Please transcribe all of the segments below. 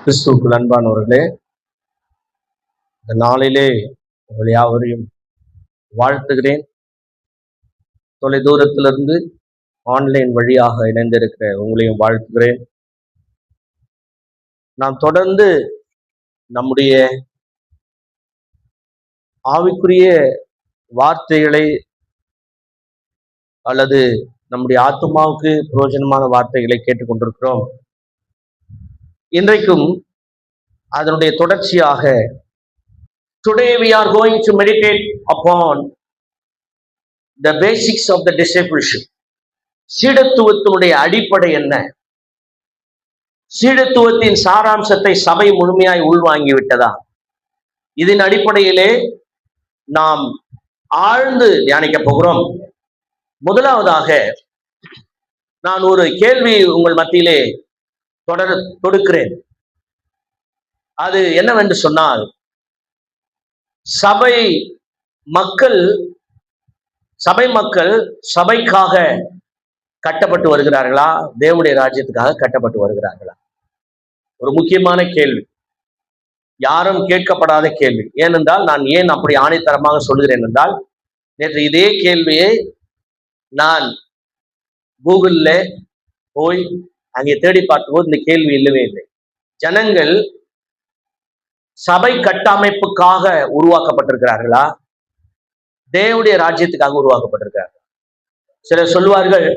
கிறிஸ்துவுக்குள் அன்பானவர்களே, இந்த நாளிலே உங்கள் யாவரையும் வாழ்த்துகிறேன். தொலை தூரத்திலிருந்து ஆன்லைன் வழியாக இணைந்திருக்கிற உங்களையும் வாழ்த்துகிறேன். நாம் தொடர்ந்து நம்முடைய ஆவிக்குரிய வார்த்தைகளை அல்லது நம்முடைய ஆத்துமாவுக்கு பிரயோஜனமான வார்த்தைகளை கேட்டுக்கொண்டிருக்கிறோம். இன்றைக்கும் அதனுடைய தொடர்ச்சியாக today we are going to meditate upon the basics of the discipleship. சீடத்துவத்தினுடைய அடிப்படை என்ன? சீடத்துவத்தின் சாராம்சத்தை சபை முழுமையாய் உள்வாங்கி விட்டதா? இதன் அடிப்படையிலே நாம் ஆழ்ந்து தியானிக்க போகிறோம். முதலாவதாக நான் ஒரு கேள்வி உங்கள் மத்தியிலே தொடுக்கிறேன். அது என்னவென்று சொன்னால், சபை மக்கள் சபைக்காக கட்டப்பட்டு வருகிறார்களா, தேவனுடைய ராஜ்யத்துக்காக கட்டப்பட்டு வருகிறார்களா? ஒரு முக்கியமான கேள்வி, யாரும் கேட்கப்படாத கேள்வி. ஏனென்றால் நான் ஏன் அப்படி ஆணைத்தரமாக சொல்கிறேன் என்றால், நேற்று இதே கேள்வியை நான் கூகுள்ல போய் அங்கே தேடி பார்த்தபோது இந்த கேள்வி இல்லவே இல்லை. ஜனங்கள் சபை கட்டமைப்புக்காக உருவாக்கப்பட்டிருக்கிறார்களா, தேவனுடைய ராஜ்யத்துக்காக உருவாக்கப்பட்டிருக்கிறார்கள்? சிலர் சொல்லுவார்கள்,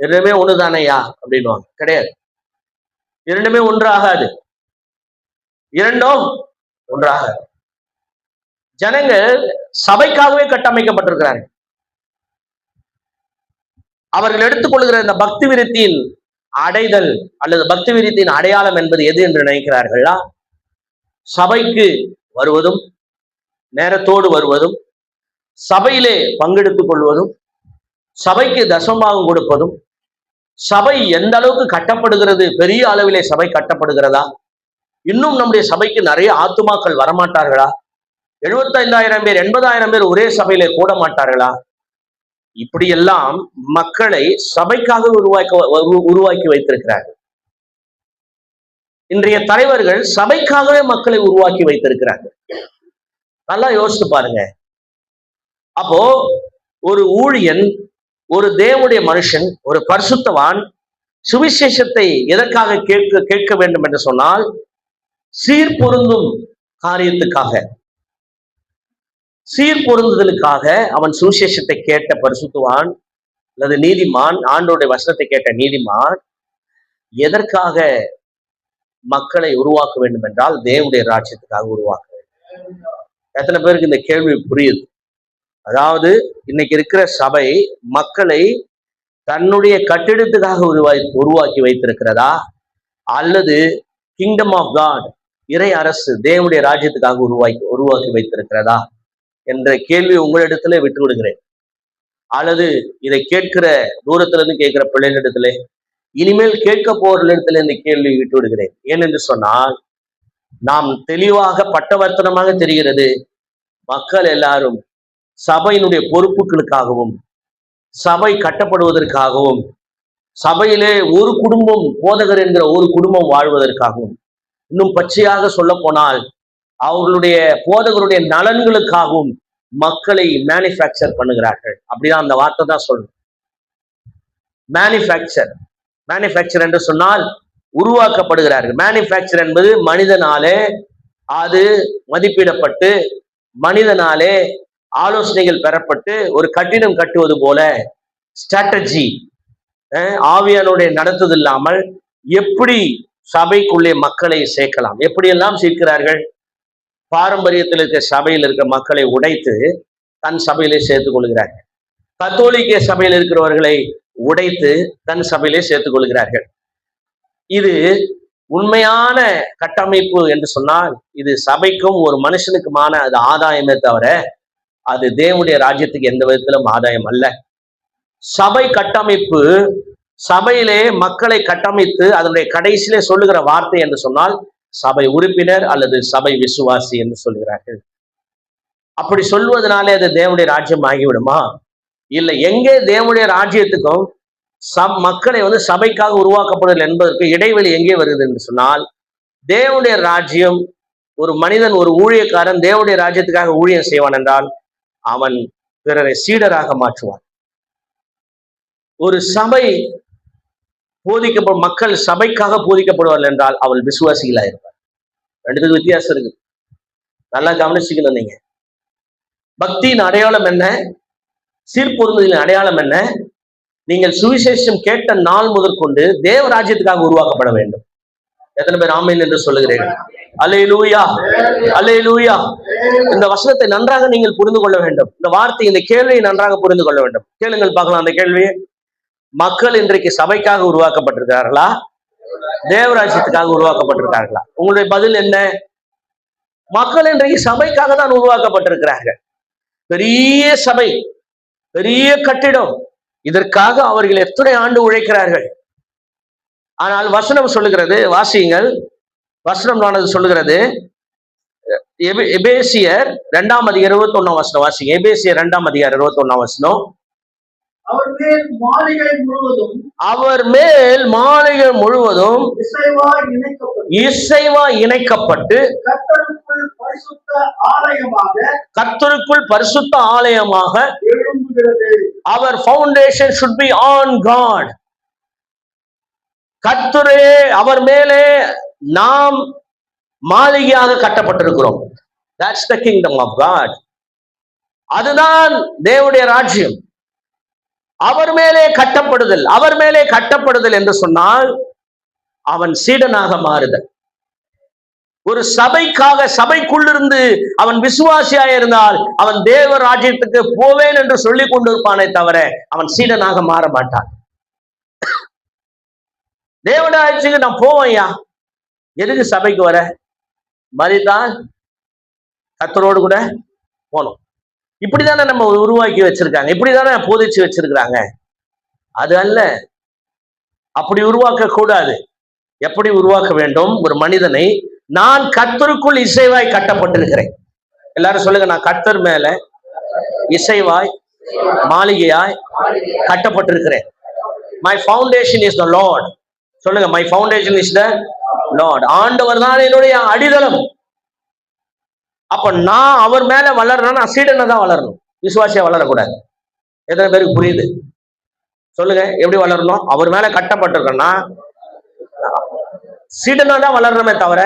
இரண்டுமே ஒண்ணுதானையா அப்படின்வாங்க. கிடையாது, இரண்டுமே ஒன்றாகாது. இரண்டும் ஒன்றாக. ஜனங்கள் சபைக்காகவே கட்டமைக்கப்பட்டிருக்கிறார்கள். அவர்கள் எடுத்துக்கொள்கிற இந்த பக்தி விருத்தியின் அடைதல் அல்லது பக்தி விருத்தியின் அடையாளம் என்பது எது என்று நினைக்கிறார்களா? சபைக்கு வருவதும், நேரத்தோடு வருவதும், சபையிலே பங்கெடுத்துக் கொள்வதும், சபைக்கு தசமபாகம் கொடுப்பதும். சபை எந்த அளவுக்கு கட்டப்படுகிறது, பெரிய அளவிலே சபை கட்டப்படுகிறதா? இன்னும் நம்முடைய சபைக்கு நிறைய ஆத்துமாக்கள் வரமாட்டார்களா? 75,000 பேர் 80,000 பேர் ஒரே சபையிலே கூட மாட்டார்களா? இப்படியெல்லாம் மக்களை சபைக்காக உருவாக்கி வைத்திருக்கிறார்கள். இன்றைய தலைவர்கள் சபைக்காகவே மக்களை உருவாக்கி வைத்திருக்கிறார்கள். நல்லா யோசித்து பாருங்க. அப்போ ஒரு ஊழியன், ஒரு தேவனுடைய மனுஷன், ஒரு பரிசுத்தவான் சுவிசேஷத்தை எதற்காக கேட்க வேண்டும் என்று சொன்னால், சீர்பொருந்தும் காரியத்துக்காக, சீர்பொருந்துதலுக்காக அவன் சுவிசேஷத்தை கேட்ட பரிசுத்தவான் அல்லது நீதிமான், ஆண்டோடைய வசனத்தை கேட்ட நீதிமான் எதற்காக மக்களை உருவாக்க வேண்டும் என்றால், தேவனுடைய ராஜ்யத்துக்காக உருவாக்க வேண்டும். எத்தனை பேருக்கு இந்த கேள்வி புரியுது? அதாவது இன்னைக்கு இருக்கிற சபை மக்களை தன்னுடைய கட்டிடத்துக்காக உருவாக்கி வைத்திருக்கிறதா, அல்லது கிங்டம் ஆஃப் காட், இறை அரசு, தேவனுடைய ராஜ்யத்துக்காக உருவாக்கி வைத்திருக்கிறதா என்ற கேள்வி உங்களிடத்துல விட்டு விடுகிறேன். அல்லது இதை கேட்கிற தூரத்துல இருந்து கேட்கிற பிள்ளைகளிடத்துல, இனிமேல் கேட்க போறவர்களிடத்துல இந்த கேள்வி விட்டு விடுகிறேன். ஏனென்று சொன்னால், நாம் தெளிவாக பட்டவர்த்தனமாக தெரிகிறது, மக்கள் எல்லாரும் சபையினுடைய பொறுப்புகளுக்காகவும், சபை கட்டப்படுவதற்காகவும், சபையிலே ஒரு குடும்பம், போதகர் என்கிற ஒரு குடும்பம் வாழ்வதற்காகவும், இன்னும் பச்சையாக சொல்ல போனால் அவர்களுடைய போதகருடைய நலன்களுக்காகவும் மக்களை மேனுஃபேக்சர் பண்ணுகிறார்கள். அப்படிதான் அந்த வார்த்தை தான் சொல்லணும். மேனுஃபேக்சர் என்று சொன்னால் உருவாக்கப்படுகிறார்கள். மேனுஃபேக்சர் என்பது மனிதனாலே அது மதிப்பிடப்பட்டு, மனிதனாலே ஆலோசனைகள் பெறப்பட்டு ஒரு கட்டிடம் கட்டுவது போல ஸ்ட்ராட்டஜி, ஆவியானுடைய நடத்துது இல்லாமல் எப்படி சபைக்குள்ளே மக்களை சேர்க்கலாம், எப்படியெல்லாம் சேர்க்கிறார்கள்? பாரம்பரியத்தில் இருக்கிற சபையில் இருக்கிற மக்களை உடைத்து தன் சபையிலே சேர்த்துக் கொள்கிறார்கள். கத்தோலிக்க சபையில் இருக்கிறவர்களை உடைத்து தன் சபையிலே சேர்த்துக் கொள்கிறார்கள். இது உண்மையான கட்டமைப்பு என்று சொன்னால், இது சபைக்கும் ஒரு மனுஷனுக்குமான அது ஆதாயமே தவிர அது தேவனுடைய ராஜ்யத்துக்கு எந்த விதத்திலும் ஆதாயம் அல்ல. சபை கட்டமைப்பு, சபையிலே மக்களை கட்டமைத்து அதனுடைய கடைசியிலே சொல்லுகிற வார்த்தை என்று சொன்னால் சபை உறுப்பினர் அல்லது சபை விசுவாசி என்று சொல்கிறார்கள். அப்படி சொல்வதனாலே அது தேவனுடைய ராஜ்யம் ஆகிவிடுமா? இல்லை. எங்கே தேவனுடைய ராஜ்யத்துக்கும் மக்களை சபைக்காக உருவாக்கப்படுதல் என்பதற்கு இடைவெளி எங்கே வருது என்று சொன்னால், தேவனுடைய ராஜ்யம், ஒரு மனிதன், ஒரு ஊழியக்காரன் தேவனுடைய ராஜ்யத்துக்காக ஊழியம் செய்வான் என்றால் அவன் பிறரை சீடராக மாற்றுவான். ஒரு சபை போதிக்கப்படும், மக்கள் சபைக்காக போதிக்கப்படுவார்கள் என்றால் அவள் விசுவாசிகளா இருப்பார். ரெண்டுத்துக்கு வித்தியாசம் இருக்கு, நல்லா கவனிச்சுக்கணும். நீங்க பக்தியின் அடையாளம் என்ன, சீர்பொருந்தின் அடையாளம் என்ன? நீங்கள் சுவிசேஷம் கேட்ட நாள் முதற்கொண்டு தேவ ராஜ்யத்துக்காக உருவாக்கப்பட வேண்டும். எத்தனை பேர் ஆமென் என்று சொல்லுகிறீர்கள்? அல்லேலூயா, அல்லேலூயா. இந்த வசனத்தை நன்றாக நீங்கள் புரிந்து கொள்ள வேண்டும். இந்த வார்த்தை, இந்த கேள்வியை நன்றாக புரிந்து கொள்ள வேண்டும். கேளுங்கள் பார்க்கலாம் அந்த கேள்வியை. மக்கள் இன்றைக்கு சபைக்காக உருவாக்கப்பட்டிருக்கிறார்களா, தேவராஜ்யத்துக்காக உருவாக்கப்பட்டிருக்கார்களா? உங்களுடைய பதில் என்ன? மக்கள் இன்றைக்கு சபைக்காக தான் உருவாக்கப்பட்டிருக்கிறார்கள். பெரிய சபை, பெரிய கட்டிடம், இதற்காக அவர்கள் எத்தனை ஆண்டு உழைக்கிறார்கள். ஆனால் வசனம் சொல்லுகிறது, வாசியுங்கள், வசனம் சொல்லுகிறது, எபேசியர் 2:21 வசனம் வாசிங்க. எபேசியர் 2:21 வசனம். அவர் மேல் மாளிகை முழுவதும் இசைவாய் இணைக்கப்பட்டு கர்த்தருக்குள் பரிசுத்த ஆலயமாக அவர் foundation should be on God. கர்த்தரே, அவர் மேலே நாம் மாளிகையாக கட்டப்பட்டிருக்கிறோம். That's the kingdom of God. அதுதான் தேவனுடைய ராஜ்யம். அவர் மேலே கட்டப்படுதல், அவர் மேலே கட்டப்படுதல் என்று சொன்னால் அவன் சீடனாக மாறுதல். ஒரு சபைக்காக, சபைக்குள்ளிருந்து அவன் விசுவாசியாக இருந்தால் அவன் தேவ ராஜ்யத்துக்கு போவேன் என்று சொல்லிக் கொண்டிருப்பானே தவிர அவன் சீடனாக மாற மாட்டான். தேவராஜ்யத்துக்கு நான் போவேன்யா, எதுக்கு சபைக்கு வர? மரித்தால் கர்த்தரோடு கூட போனோம். இப்படிதானே நம்ம உருவாக்கி வச்சிருக்காங்க, இப்படிதானே போதிச்சு வச்சிருக்கிறாங்க. அது அல்ல, அப்படி உருவாக்க கூடாது. எப்படி உருவாக்க வேண்டும்? ஒரு மனிதனை, நான் கர்த்தருக்குள் இசைவாய் கட்டப்பட்டிருக்கிறேன். எல்லாரும் சொல்லுங்க, நான் கர்த்தர் மேல இசைவாய் மாளிகையாய் கட்டப்பட்டிருக்கிறேன். My foundation is the Lord. சொல்லுங்க, my foundation is the Lord. ஆண்டவர் தான் என்னுடைய அடித்தளம். அப்ப நான் அவர் மேல வளரணும், நான் சீடனை தான் வளரணும், விசுவாசியா வளரக்கூடாது. எத்தனை பேருக்கு புரியுது? சொல்லுங்க, எப்படி வளரணும்? அவர் மேல கட்டப்பட்டிருக்கேன்னா சீடனா தான் வளரணுமே தவிர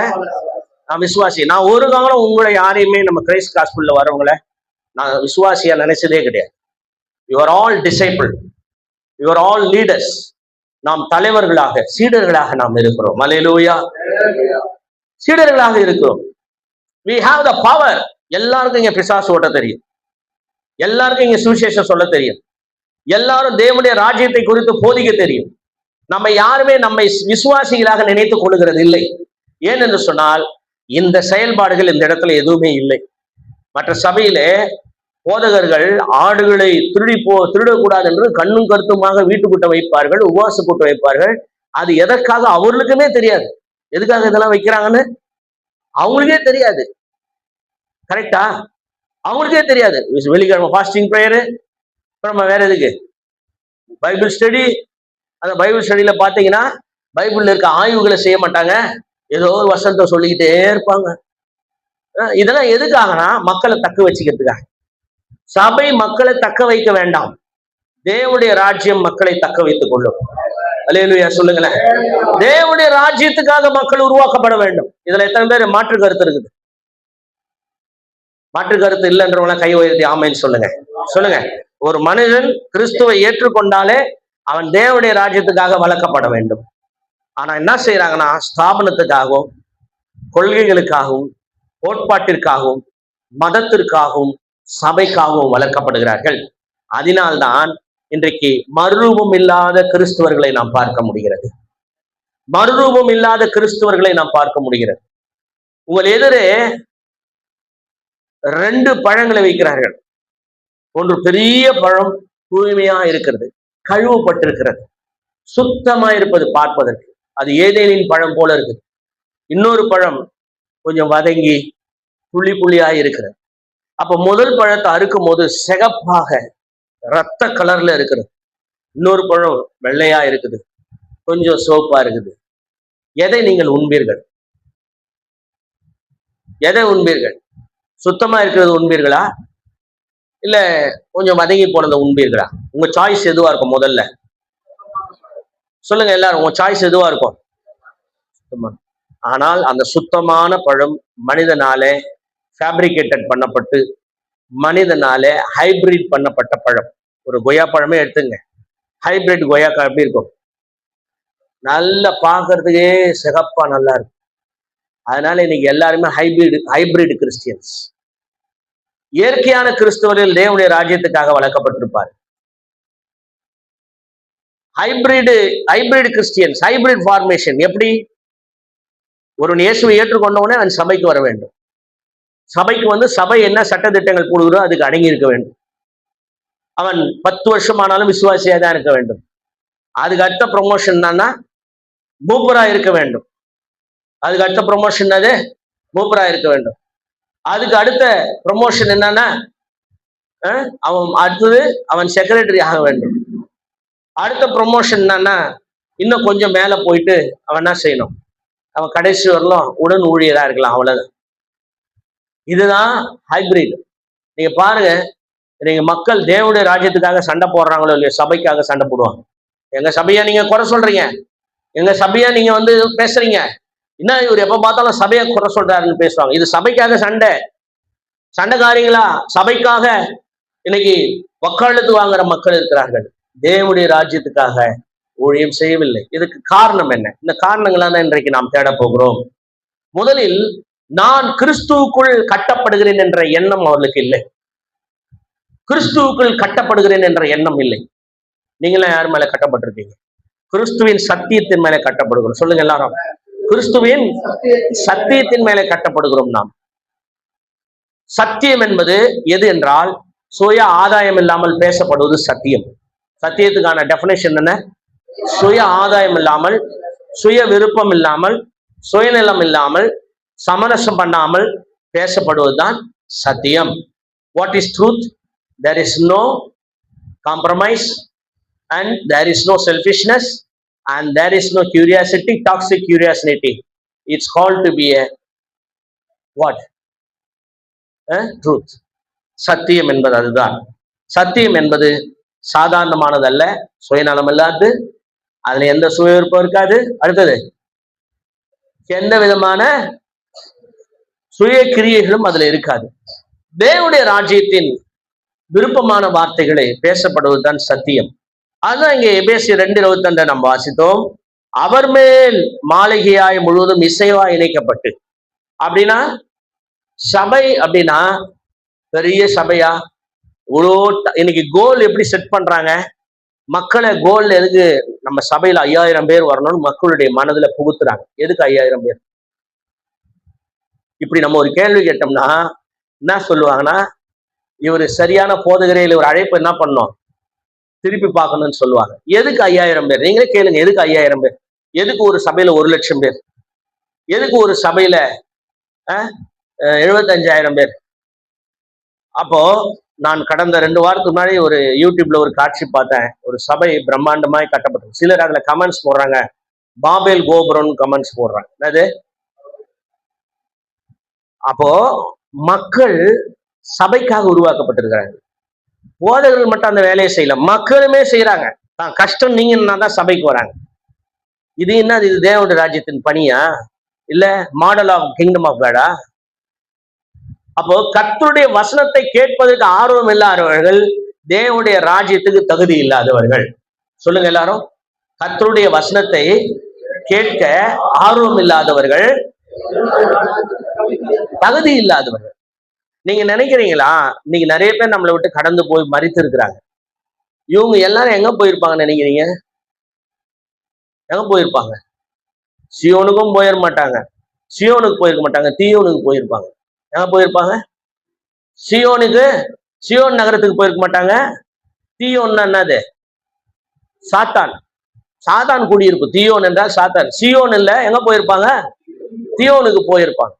நான் விசுவாசி. நான் ஒரு காலம் உங்களை யாரையுமே, நம்ம கிரைஸ்ட் காஸ்பிள்ல வரவங்களை நான் விசுவாசியா நினைச்சதே கிடையாது. You are all disciple, you are all leaders. நாம் தலைவர்களாக, சீடர்களாக நாம் இருக்கிறோம். அல்லேலூயா, சீடர்களாக இருக்கிறோம். we have the power. எல்லாருக்கும் இங்க பிசாசு ஓட்ட தெரியும், எல்லாருக்கும் இங்க சுவிசேஷம் சொல்ல தெரியும், எல்லாரும் தேவனுடைய ராஜ்யத்தை குறித்து போதிக்க தெரியும். நம்ம யாருமே நம்மை விசுவாசிகளாக நினைத்துக் கொள்ளுகிறது இல்லை. ஏன் என்று சொன்னால் இந்த செயல்பாடுகள் இந்த இடத்துல எதுவுமே இல்லை. மற்ற சபையிலே போதகர்கள் ஆடுகளை திருடக்கூடாது என்று கண்ணும் கருத்துமாக வீட்டுக்குட்ட வைப்பார்கள், உபவாச கூட்ட வைப்பார்கள். அது எதற்காக அவர்களுக்குமே தெரியாது. எதுக்காக இதெல்லாம் வைக்கிறாங்கன்னு அவங்களுக்கே தெரியாது. கரெக்டா? அவங்களுக்கே தெரியாது. வெள்ளிக்கிழமை ஃபாஸ்டிங் ப்ரேயரு, அப்புறம் வேற எதுக்கு? Bible study. அந்த பைபிள் ஸ்டடியில பாத்தீங்கன்னா பைபிள்ல இருக்க ஆய்வுகளை செய்ய மாட்டாங்க, ஏதோ ஒரு வசனத்தை சொல்லிக்கிட்டே இருப்பாங்க. இதெல்லாம் எதுக்காகனா மக்களை தக்க வச்சுக்கிறதுக்காக. சபை மக்களை தக்க வைக்க வேண்டாம், தேவனுடைய ராஜ்யம் மக்களை தக்க வைத்துக் கொள்ளும். அல்லேலூயா சொல்லுங்களேன். தேவனுடைய ராஜ்யத்துக்காக மக்கள் உருவாக்கப்பட வேண்டும். இதுல எத்தனை பேர் மாற்று கருத்து இருக்குது? மாற்று கருத்து இல்லைன்றவங்க கை உயர்த்தி ஆமைன்னு சொல்லுங்க. சொல்லுங்க, ஒரு மனிதன் கிறிஸ்துவை ஏற்றுக்கொண்டாலே அவன் தேவனுடைய ராஜ்யத்துக்காக வளர்க்கப்பட வேண்டும். ஆனா என்ன செய்யறாங்கன்னா, ஸ்தாபனத்துக்காகவும் கொள்கைகளுக்காகவும் கோட்பாட்டிற்காகவும் மதத்திற்காகவும் சபைக்காகவும் வளர்க்கப்படுகிறார்கள். அதனால்தான் இன்றைக்கு மறுரூபம் இல்லாத கிறிஸ்துவர்களை நாம் பார்க்க முடிகிறது. மறுரூபம் இல்லாத கிறிஸ்துவர்களை நாம் பார்க்க முடிகிறது. உங்கள் எதிரே 2 பழங்களை வைக்கிறார்கள். ஒன்று பெரிய பழம், தூய்மையா இருக்கிறது, கழுவப்பட்டிருக்கிறது, சுத்தமா இருப்பது பார்ப்பதற்கு, அது ஏதேனின் பழம் போல இருக்குது. இன்னொரு பழம் கொஞ்சம் வதங்கி புள்ளி புள்ளியா இருக்கிறது. அப்ப முதல் பழத்தை அறுக்கும் போது சிகப்பாக ரத்த கலர்ல இருக்குது, இன்னொரு பழம் வெள்ளையா இருக்குது, கொஞ்சம் சோப்பா இருக்குது. எதை நீங்கள் உண்பீர்கள்? எதை உண்பீர்கள்? சுத்தமா இருக்கிறது உண்பீர்களா, இல்ல கொஞ்சம் வதங்கி போனதை உண்பீர்களா? உங்க சாய்ஸ் எதுவா இருக்கும்? முதல்ல சொல்லுங்க எல்லாரும், உங்க சாய்ஸ் எதுவா இருக்கும்? சுத்தமா. ஆனால் அந்த சுத்தமான பழம் மனிதனாலே ஃபேப்ரிகேட்டட் பண்ணப்பட்டு, மனிதனாலே ஹைபிரிட் பண்ணப்பட்ட பழம். ஒரு கொய்யா பழமே எடுத்துங்க, ஹைபிரிட் கொய்யாக்கா எப்படி இருக்கும்? நல்லா பார்க்கறதுக்கே சிகப்பா நல்லா இருக்கும். அதனால இன்னைக்கு எல்லாருமே ஹைபிரிட் கிறிஸ்டியன்ஸ். இயற்கையான கிறிஸ்தவர்கள் தேவனுடைய ராஜ்யத்துக்காக வளர்க்கப்பட்டிருப்பார். ஹைபிரிட் கிறிஸ்டியன்ஸ், ஹைபிரிட் ஃபார்மேஷன் எப்படி? ஒரு இயேசுவை ஏற்றுக்கொண்டவனே அவன் சபைக்கு வர வேண்டும். சபைக்கு வந்து சபை என்ன சட்டத்திட்டங்கள் போடுகிறோ அதுக்கு அடங்கி இருக்க வேண்டும். அவன் 10 வருஷமானாலும் விசுவாசியா தான் இருக்க வேண்டும். அதுக்கு அடுத்த ப்ரொமோஷன் என்னன்னா மூப்பரா இருக்க வேண்டும். அதுக்கு அடுத்த ப்ரொமோஷன் அது மூப்பரா இருக்க வேண்டும். அதுக்கு அடுத்த ப்ரொமோஷன் என்னன்னா அவன் அடுத்தது அவன் செக்ரட்டரி ஆக வேண்டும். அடுத்த ப்ரொமோஷன் என்னன்னா இன்னும் கொஞ்சம் மேல போயிட்டு அவன் என்ன செய்யணும்? அவன் கடைசி வரலாம் உடன் ஊழியரா இருக்கலாம். அவ்வளவுதான். இதுதான் ஹைபிரிட். நீங்க பாருங்க, நீங்க மக்கள் தேவனுடைய ராஜ்யத்துக்காக சண்டை போடுறாங்களோ இல்லையோ, சபைக்காக சண்டை போடுவாங்க. எங்க சபையா நீங்க குறை சொல்றீங்க, எங்க சபையா நீங்க வந்து பேசுறீங்க, என்ன இவர் எப்ப பார்த்தாலும் சபையை குறை சொல்றாருன்னு பேசுவாங்க. இது சபைக்காக சண்டைக்காரங்களா? சபைக்காக இன்னைக்கு வக்காலத்து வாங்குற மக்கள் இருக்கிறார்கள். தேவனுடைய ராஜ்யத்துக்காக ஊழியம் செய்யவில்லை. இதுக்கு காரணம் என்ன? இந்த காரணங்களா தான் இன்றைக்கு நாம் தேட போகிறோம். முதலில் நான் கிறிஸ்துவுக்குள் கட்டப்படுகிறேன் என்ற எண்ணம் அவர்களுக்கு இல்லை. கிறிஸ்துவுக்குள் கட்டப்படுகிறேன் என்ற எண்ணம் இல்லை. நீங்களாம் யார் மேல கட்டப்பட்டிருக்கீங்க? கிறிஸ்துவின் சத்தியத்தின் மேலே கட்டப்படுகிறோம். சொல்லுங்க எல்லாரும், கிறிஸ்துவின் சத்தியத்தின் மேலே கட்டப்படுகிறோம். நாம் சத்தியம் என்பது எது என்றால், சுய ஆதாயம் இல்லாமல் பேசப்படுவது சத்தியம். சத்தியத்துக்கான டெபினேஷன் என்ன? சுய ஆதாயம் இல்லாமல், சுய விருப்பம் இல்லாமல், சுயநலம் இல்லாமல், சமரசம் பண்ணாமல் பேசப்படுவதுதான் சத்தியம். What is truth? There is no compromise and there is no selfishness and there is no curiosity, toxic curiosity. It's called to be a what? Truth. சத்தியம் என்பது அதுதான். சத்தியம் என்பது சாதாரணமானதல்ல, சுயநலம் இல்லாது, அதுல எந்த சுய விருப்பம் இருக்காது. அடுத்தது எந்த விதமான சுய கிரியைகளும் அதுல இருக்காது. தேவனுடைய ராஜ்யத்தின் விருப்பமான வார்த்தைகளை பேசப்படுவதுதான் சத்தியம். அதுதான் இங்க எபேசியர் 2:22 நம்ம வாசித்தோம். அவர் மேல் மாளிகையாய் முழுவதும் இசைவா இணைக்கப்பட்டு. அப்படின்னா சபை அப்படின்னா பெரிய சபையா? இன்னைக்கு கோல் எப்படி செட் பண்றாங்க? மக்களை கோல் எதுக்கு? நம்ம சபையில 5000 பேர் வரணும்னு மக்களுடைய மனதுல புகுத்துறாங்க. எதுக்கு 5000 பேர்? இப்படி நம்ம ஒரு கேள்வி கேட்டோம்னா என்ன சொல்லுவாங்கன்னா, இவர் சரியான போதகரே, ஒரு அழைப்பு என்ன பண்ணோம், திருப்பி பார்க்கணும்னு சொல்லுவாங்க. எதுக்கு 5000 பேர்? நீங்களே கேளுங்க, எதுக்கு 5000 பேர்? எதுக்கு ஒரு சபையில 1,00,000 பேர்? எதுக்கு ஒரு சபையில 75,000 பேர்? அப்போ நான் கடந்த 2 வாரத்துக்கு முன்னாடி ஒரு யூடியூப்ல ஒரு காட்சி பார்த்தேன். ஒரு சபை பிரம்மாண்டமாய் கட்டப்பட்டது. சிலர் அதுல கமெண்ட்ஸ் போடுறாங்க, பாபேல் கோபுரம் கமெண்ட்ஸ் போடுறாங்க. என்னது? அப்போ மக்கள் சபைக்காக உருவாக்கப்பட்டிருக்கிறாங்க. போதகர்கள் மட்டும் அந்த வேலையை செய்யல, மக்களுமே செய்யறாங்க. தான் கஷ்டம் நீங்கன்னா தான் சபைக்கு வராங்க. இது என்ன? இது தேவனுடைய ராஜ்யத்தின் பணியா? இல்ல மாடல் ஆஃப் கிங்டம் ஆஃப் காடா? அப்போ கர்த்தருடைய வசனத்தை கேட்பதற்கு ஆர்வம் இல்லாதவர்கள் தேவனுடைய ராஜ்யத்துக்கு தகுதி இல்லாதவர்கள். சொல்லுங்க எல்லாரும், கர்த்தருடைய வசனத்தை கேட்க ஆர்வம் இல்லாதவர்கள், தகுதி இல்லாதவர்கள். நீங்க நினைக்கிறீங்களா, இன்னைக்கு நிறைய பேர் நம்மளை விட்டு கடந்து போய் மரித்து இருக்கிறாங்க. இவங்க எல்லாரும் எங்க போயிருப்பாங்கன்னு நினைக்கிறீங்க? எங்க போயிருப்பாங்க? சியோனுக்கும் போயிட மாட்டாங்க, சியோனுக்கு போயிருக்க மாட்டாங்க, தீயோனுக்கு போயிருப்பாங்க. எங்க போயிருப்பாங்க? சியோன் நகரத்துக்கு போயிருக்க மாட்டாங்க. தீயோன்னா என்னது? சாத்தான். சாத்தான் குடியிருப்பு. தீயோன் என்றால் சாத்தான். சியோன் இல்ல, எங்க போயிருப்பாங்க? தீயோனுக்கு போயிருப்பாங்க.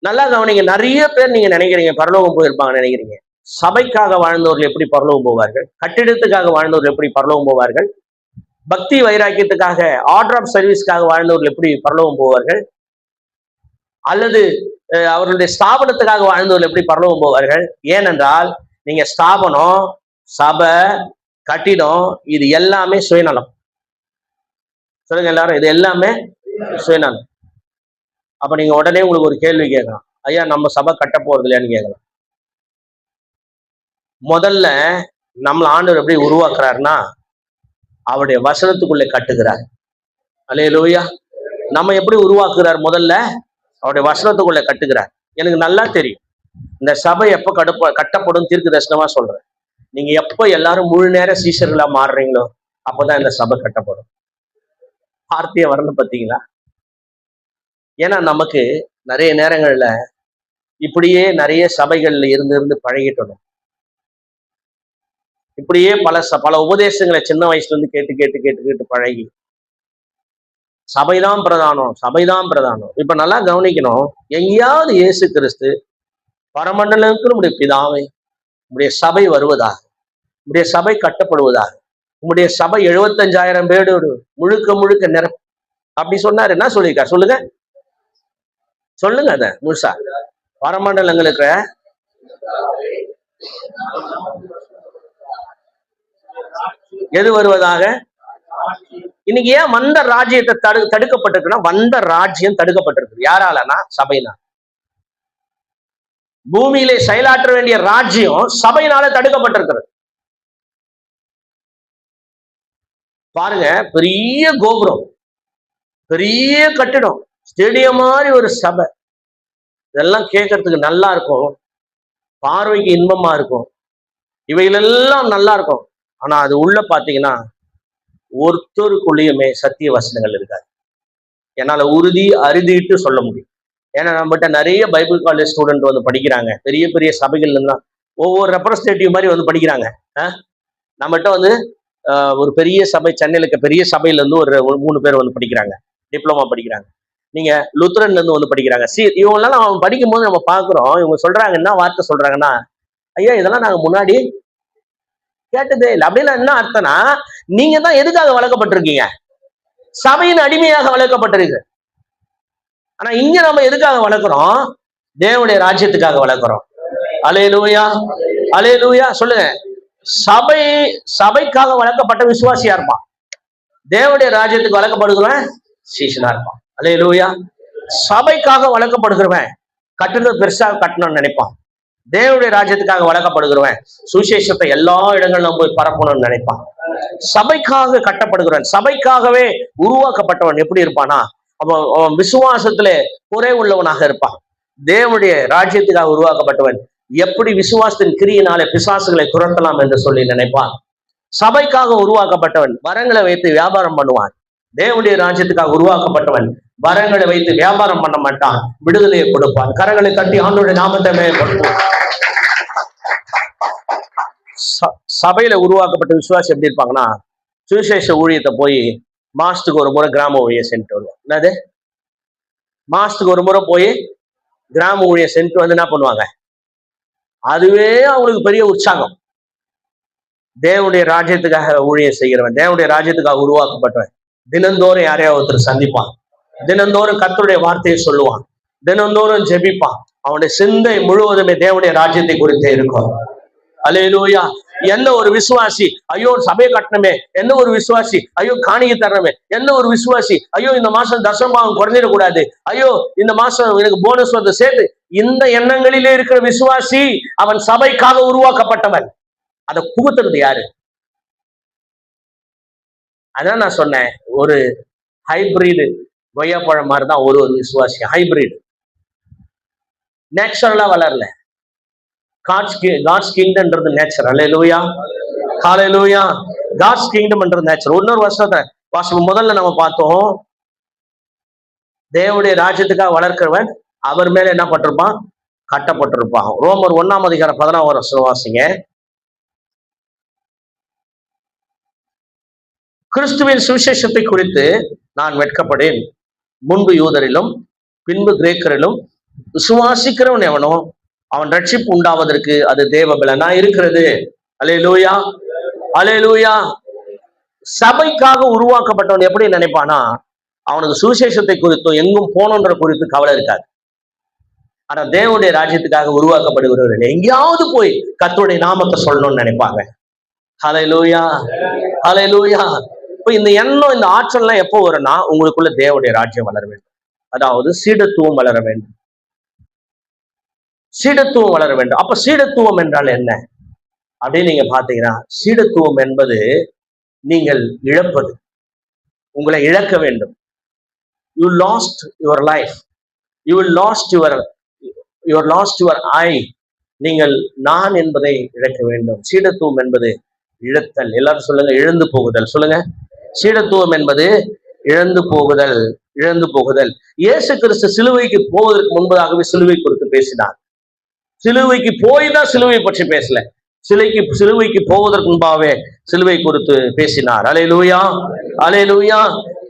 நல்லா கவனிங்க. நிறைய பேர் நீங்க நினைக்கிறீங்க பரலோகம் போயிருப்பாங்க நினைக்கிறீங்க. சபைக்காக வாழ்ந்தவர்கள் எப்படி பரலோகம் போவார்கள்? கட்டிடத்துக்காக வாழ்ந்தவர்கள் எப்படி பரலோகம் போவார்கள்? பக்தி வைராக்கியத்துக்காக, ஆர்டர் ஆஃப் சர்வீஸ்க்காக வாழ்ந்தவர்கள் எப்படி பரலோகம் போவார்கள்? அல்லது அவர்களுடைய ஸ்தாபனத்துக்காக வாழ்ந்தவர்கள் எப்படி பரலோகம் போவார்கள்? ஏனென்றால் நீங்க ஸ்தாபனம், சபை, கட்டிடம் இது எல்லாமே சுயநலம். சொல்லுங்க எல்லாரும், இது எல்லாமே சுயநலம். அப்ப நீங்க உடனே உங்களுக்கு ஒரு கேள்வி கேட்கலாம், ஐயா நம்ம சபை கட்ட போறது இல்லையான்னு கேட்கலாம். முதல்ல நம்மள ஆண்டவர் எப்படி உருவாக்குறாருன்னா அவருடைய வசனத்துக்குள்ளே கட்டுகிறார். அல்லேலூயா. நம்ம எப்படி உருவாக்குறார்? முதல்ல அவருடைய வசனத்துக்குள்ளே கட்டுகிறார். எனக்கு நல்லா தெரியும் இந்த சபை எப்ப கட்டப்படும் தீர்க்க தரிசனமா சொல்றேன். நீங்க எப்ப எல்லாரும் முழு நேர சீஷர்களா மாறுறீங்களோ அப்பதான் இந்த சபை கட்டப்படும். வார்த்தையை வரல பார்த்தீங்களா? ஏன்னா நமக்கு நிறைய நேரங்கள்ல இப்படியே நிறைய சபைகள்ல இருந்து பழகிட்டணும். இப்படியே பல உபதேசங்களை சின்ன வயசுல இருந்து கேட்டு கேட்டு கேட்டு கேட்டு பழகி சபைதான் பிரதானம், சபைதான் பிரதானம். இப்ப நல்லா கவனிக்கணும், எங்கேயாவது இயேசு கிறிஸ்து பரமண்டலத்துக்கு நம்முடைய பிதாவை, நம்முடைய சபை வருவதாக, நம்முடைய சபை கட்டப்படுவதாக, உங்களுடைய சபை 75,000 பேரோடு முழுக்க முழுக்க அப்படி சொன்னாரு. என்ன சொல்லியிருக்காரு சொல்லுங்க, சொல்லுங்க அத முழுசா. பரமண்டலங்களுக்கு எது வருவதாக? இன்னைக்கு ஏன் வந்த ராஜ்யத்தை தடுக்கப்பட்டிருக்குன்னா, வந்த ராஜ்யம் தடுக்கப்பட்டிருக்கு யாராலனா? சபையினா. பூமியிலே செயலாற்ற வேண்டிய ராஜ்யம் சபையினால தடுக்கப்பட்டிருக்கிறது. பாருங்க, பெரிய கோபுரம், பெரிய கட்டிடம், ஸ்டேடியம் மாதிரி ஒரு சபை, இதெல்லாம் கேட்கறதுக்கு நல்லா இருக்கும், பார்வைக்கு இன்பமா இருக்கும், இவைகளெல்லாம் நல்லா இருக்கும். ஆனா அது உள்ள பாத்தீங்கன்னா ஒருத்தருக்குள்ளேயுமே சத்திய வசனங்கள் இருக்காது. என்னால அறுதிட்டு சொல்ல முடியும். ஏன்னா நம்மகிட்ட நிறைய பைபிள் காலேஜ் ஸ்டூடெண்ட் வந்து படிக்கிறாங்க, பெரிய பெரிய சபைகள்ல இருந்தான் ஒவ்வொரு ரெப்ரஸன்டேட்டிவ் மாதிரி வந்து படிக்கிறாங்க. நம்மகிட்ட வந்து ஒரு பெரிய சபை, சென்னையில இருக்க பெரிய சபையில இருந்து ஒரு 3 பேர் வந்து படிக்கிறாங்க, டிப்ளமா படிக்கிறாங்க. நீங்க லுத்ரன்ல இருந்து வந்து படிக்கிறாங்க. இவங்கெல்லாம் அவன் படிக்கும் போது நம்ம பாக்குறோம், இவங்க சொல்றாங்க என்ன வார்த்தை சொல்றாங்கன்னா, ஐயா இதெல்லாம் நாங்க முன்னாடி கேட்டதே இல்லை. அப்படின்னா என்ன அர்த்தம்னா, நீங்க தான் எதுக்காக வளர்க்கப்பட்டிருக்கீங்க? சபையின் அடிமையாக வளர்க்கப்பட்டிருக்கு. ஆனா இங்க நம்ம எதுக்காக வளர்க்கிறோம்? தேவனுடைய ராஜ்யத்துக்காக வளர்க்கிறோம். அல்லேலூயா, அல்லேலூயா. சொல்லுங்க, சபைக்காக வளர்க்கப்பட்ட விசுவாசியா இருப்பான், தேவனுடைய ராஜ்யத்துக்கு வளர்க்கப்படுகிறவன் சீஷனா இருப்பான். அல்லேலூயா. சபைக்காக வளர்க்கப்படுகிறவன் கட்டுறது பெருசா கட்டணும்னு நினைப்பான், தேவனுடைய ராஜ்யத்துக்காக வளர்க்கப்படுகிறவன் சுவிசேஷத்தை எல்லா இடங்களிலும் போய் பரப்பணும்னு நினைப்பான். சபைக்காக கட்டப்படுகிறவன், சபைக்காகவே உருவாக்கப்பட்டவன் எப்படி இருப்பானா, அவன் விசுவாசத்துல குறை உள்ளவனாக இருப்பான். தேவனுடைய ராஜ்யத்துக்காக உருவாக்கப்பட்டவன் எப்படி விசுவாசத்தின் கிரியினாலே பிசாசுகளை துரத்தலாம் என்று சொல்லி நினைப்பான். சபைக்காக உருவாக்கப்பட்டவன் வரங்களை வைத்து வியாபாரம் பண்ணுவான். தேவனுடைய ராஜ்யத்துக்காக உருவாக்கப்பட்டவன் வரங்களை வைத்து வியாபாரம் பண்ண மாட்டான், விடுதலையை கொடுப்பான். கரங்களை தட்டி ஆண்டவருடைய நாமத்தை மேம்படுத்துவான். சபையில உருவாக்கப்பட்ட விசுவாசி எப்படி இருப்பாங்கன்னா, சுவிசேஷ ஊழியத்தை போய் மாசத்துக்கு ஒரு முறை கிராம ஊழியம் சென்று வருவாங்க. என்னது, மாசத்துக்கு ஒரு முறை போய் கிராம ஊழியம் சென்று வந்து என்ன பண்ணுவாங்க? அதுவே அவங்களுக்கு பெரிய உற்சாகம். தேவனுடைய ராஜ்யத்துக்காக ஊழியம் செய்கிறவன், தேவனுடைய ராஜ்யத்துக்காக உருவாக்கப்பட்டவன் தினந்தோறும் யாரையாவது ஒருத்தர் சந்திப்பான், தினந்தோறும் கர்த்தருடைய வார்த்தையை சொல்லுவான், தினந்தோறும் ஜெபிப்பான். அவனுடைய சிந்தை முழுவதுமே தேவனுடைய ராஜ்யத்தை குறித்தே இருக்கும். அல்லேலூயா. எந்த ஒரு விசுவாசி ஐயோ சபையை கட்டணமே, எந்த ஒரு விசுவாசி ஐயோ காணிக்கை தரணுமே, எந்த ஒரு விசுவாசி ஐயோ இந்த மாசம் தசமபாகம் குறைஞ்சிடக்கூடாது, ஐயோ இந்த மாசம் எனக்கு போனஸ் வந்து சேர்த்து, இந்த எண்ணங்களிலே இருக்கிற விசுவாசி அவன் சபைக்காக உருவாக்கப்பட்டவன். அதை புகுத்துறது யாரு? அதான் நான் சொன்னேன், ஒரு ஹைபிரிடு கொய்யாப்பழம் மாதிரிதான் ஒரு விசுவாசி. ஹைபிரிட் நேச்சுரலா வளரல. God's kingdomன்றது nature. அல்லேலூயா, ஹல்லேலூயா. God's kingdomன்றது nature. இன்னொரு வாசகம் முதல்ல நம்ம பார்த்தோம், தேவனுடைய ராஜ்யத்துக்காக வளர்க்கிறவன் அவர் மேல என்ன பட்டிருப்பான்? கட்டப்பட்டிருப்பான். ரோமர் 1:11 வாசிங்க. கிறிஸ்துவின் சுவிசேஷத்தை குறித்து நான் வெட்கப்படேன், முன்பு யூதரிலும் பின்பு கிரேக்கரிலும் விசுவாசிக்கிறவன் எவனோ அவன் ரட்சிப்பு உண்டாவதற்கு அது தேவ பலனா இருக்கிறது. அல்லேலூயா, அல்லேலூயா. சபைக்காக உருவாக்கப்பட்டவன் எப்படி நினைப்பானா, அவனுக்கு சுவிசேஷத்தை குறித்தும் எங்கும் போனோன்ற குறித்து கவலை இருக்காது. ஆனா தேவனுடைய ராஜ்யத்துக்காக உருவாக்கப்படுகிறவர்கள் எங்கேயாவது போய் கர்த்தருடைய நாமத்தை சொல்லணும்னு நினைப்பாங்க. ஹல்லேலூயா, ஹல்லேலூயா. இப்ப இந்த எண்ணம், இந்த ஆற்றல்லாம் எப்போ வரும்னா, உங்களுக்குள்ள தேவனுடைய ராஜ்யம் வளர வேண்டும். அதாவது சீடத்துவம் வளர வேண்டும். சீடத்துவம் வளர வேண்டும். அப்ப சீடத்துவம் என்றால் என்ன அப்படின்னு நீங்க பாத்தீங்கன்னா, சீடத்துவம் என்பது நீங்கள் இழப்பது, உங்களை இழக்க வேண்டும். You lost your life, you will lost your I. நீங்கள் நான் என்பதை இழக்க வேண்டும். சீடத்துவம் என்பது இழத்தல். எல்லாரும் சொல்லுங்க, இழந்து போகுதல். சொல்லுங்க, சீடத்துவம் என்பது இழந்து போகுதல், இழந்து போகுதல். இயேசு கிறிஸ்து சிலுவைக்கு போவதற்கு முன்பதாகவே சிலுவை குறித்து பேசினார். சிலுவைக்கு போய் தான் சிலுவை பற்றி பேசல, சிலுவைக்கு போவதற்கு முன்பாகவே சிலுவை குறித்து பேசினார். அல்லேலூயா, அல்லேலூயா.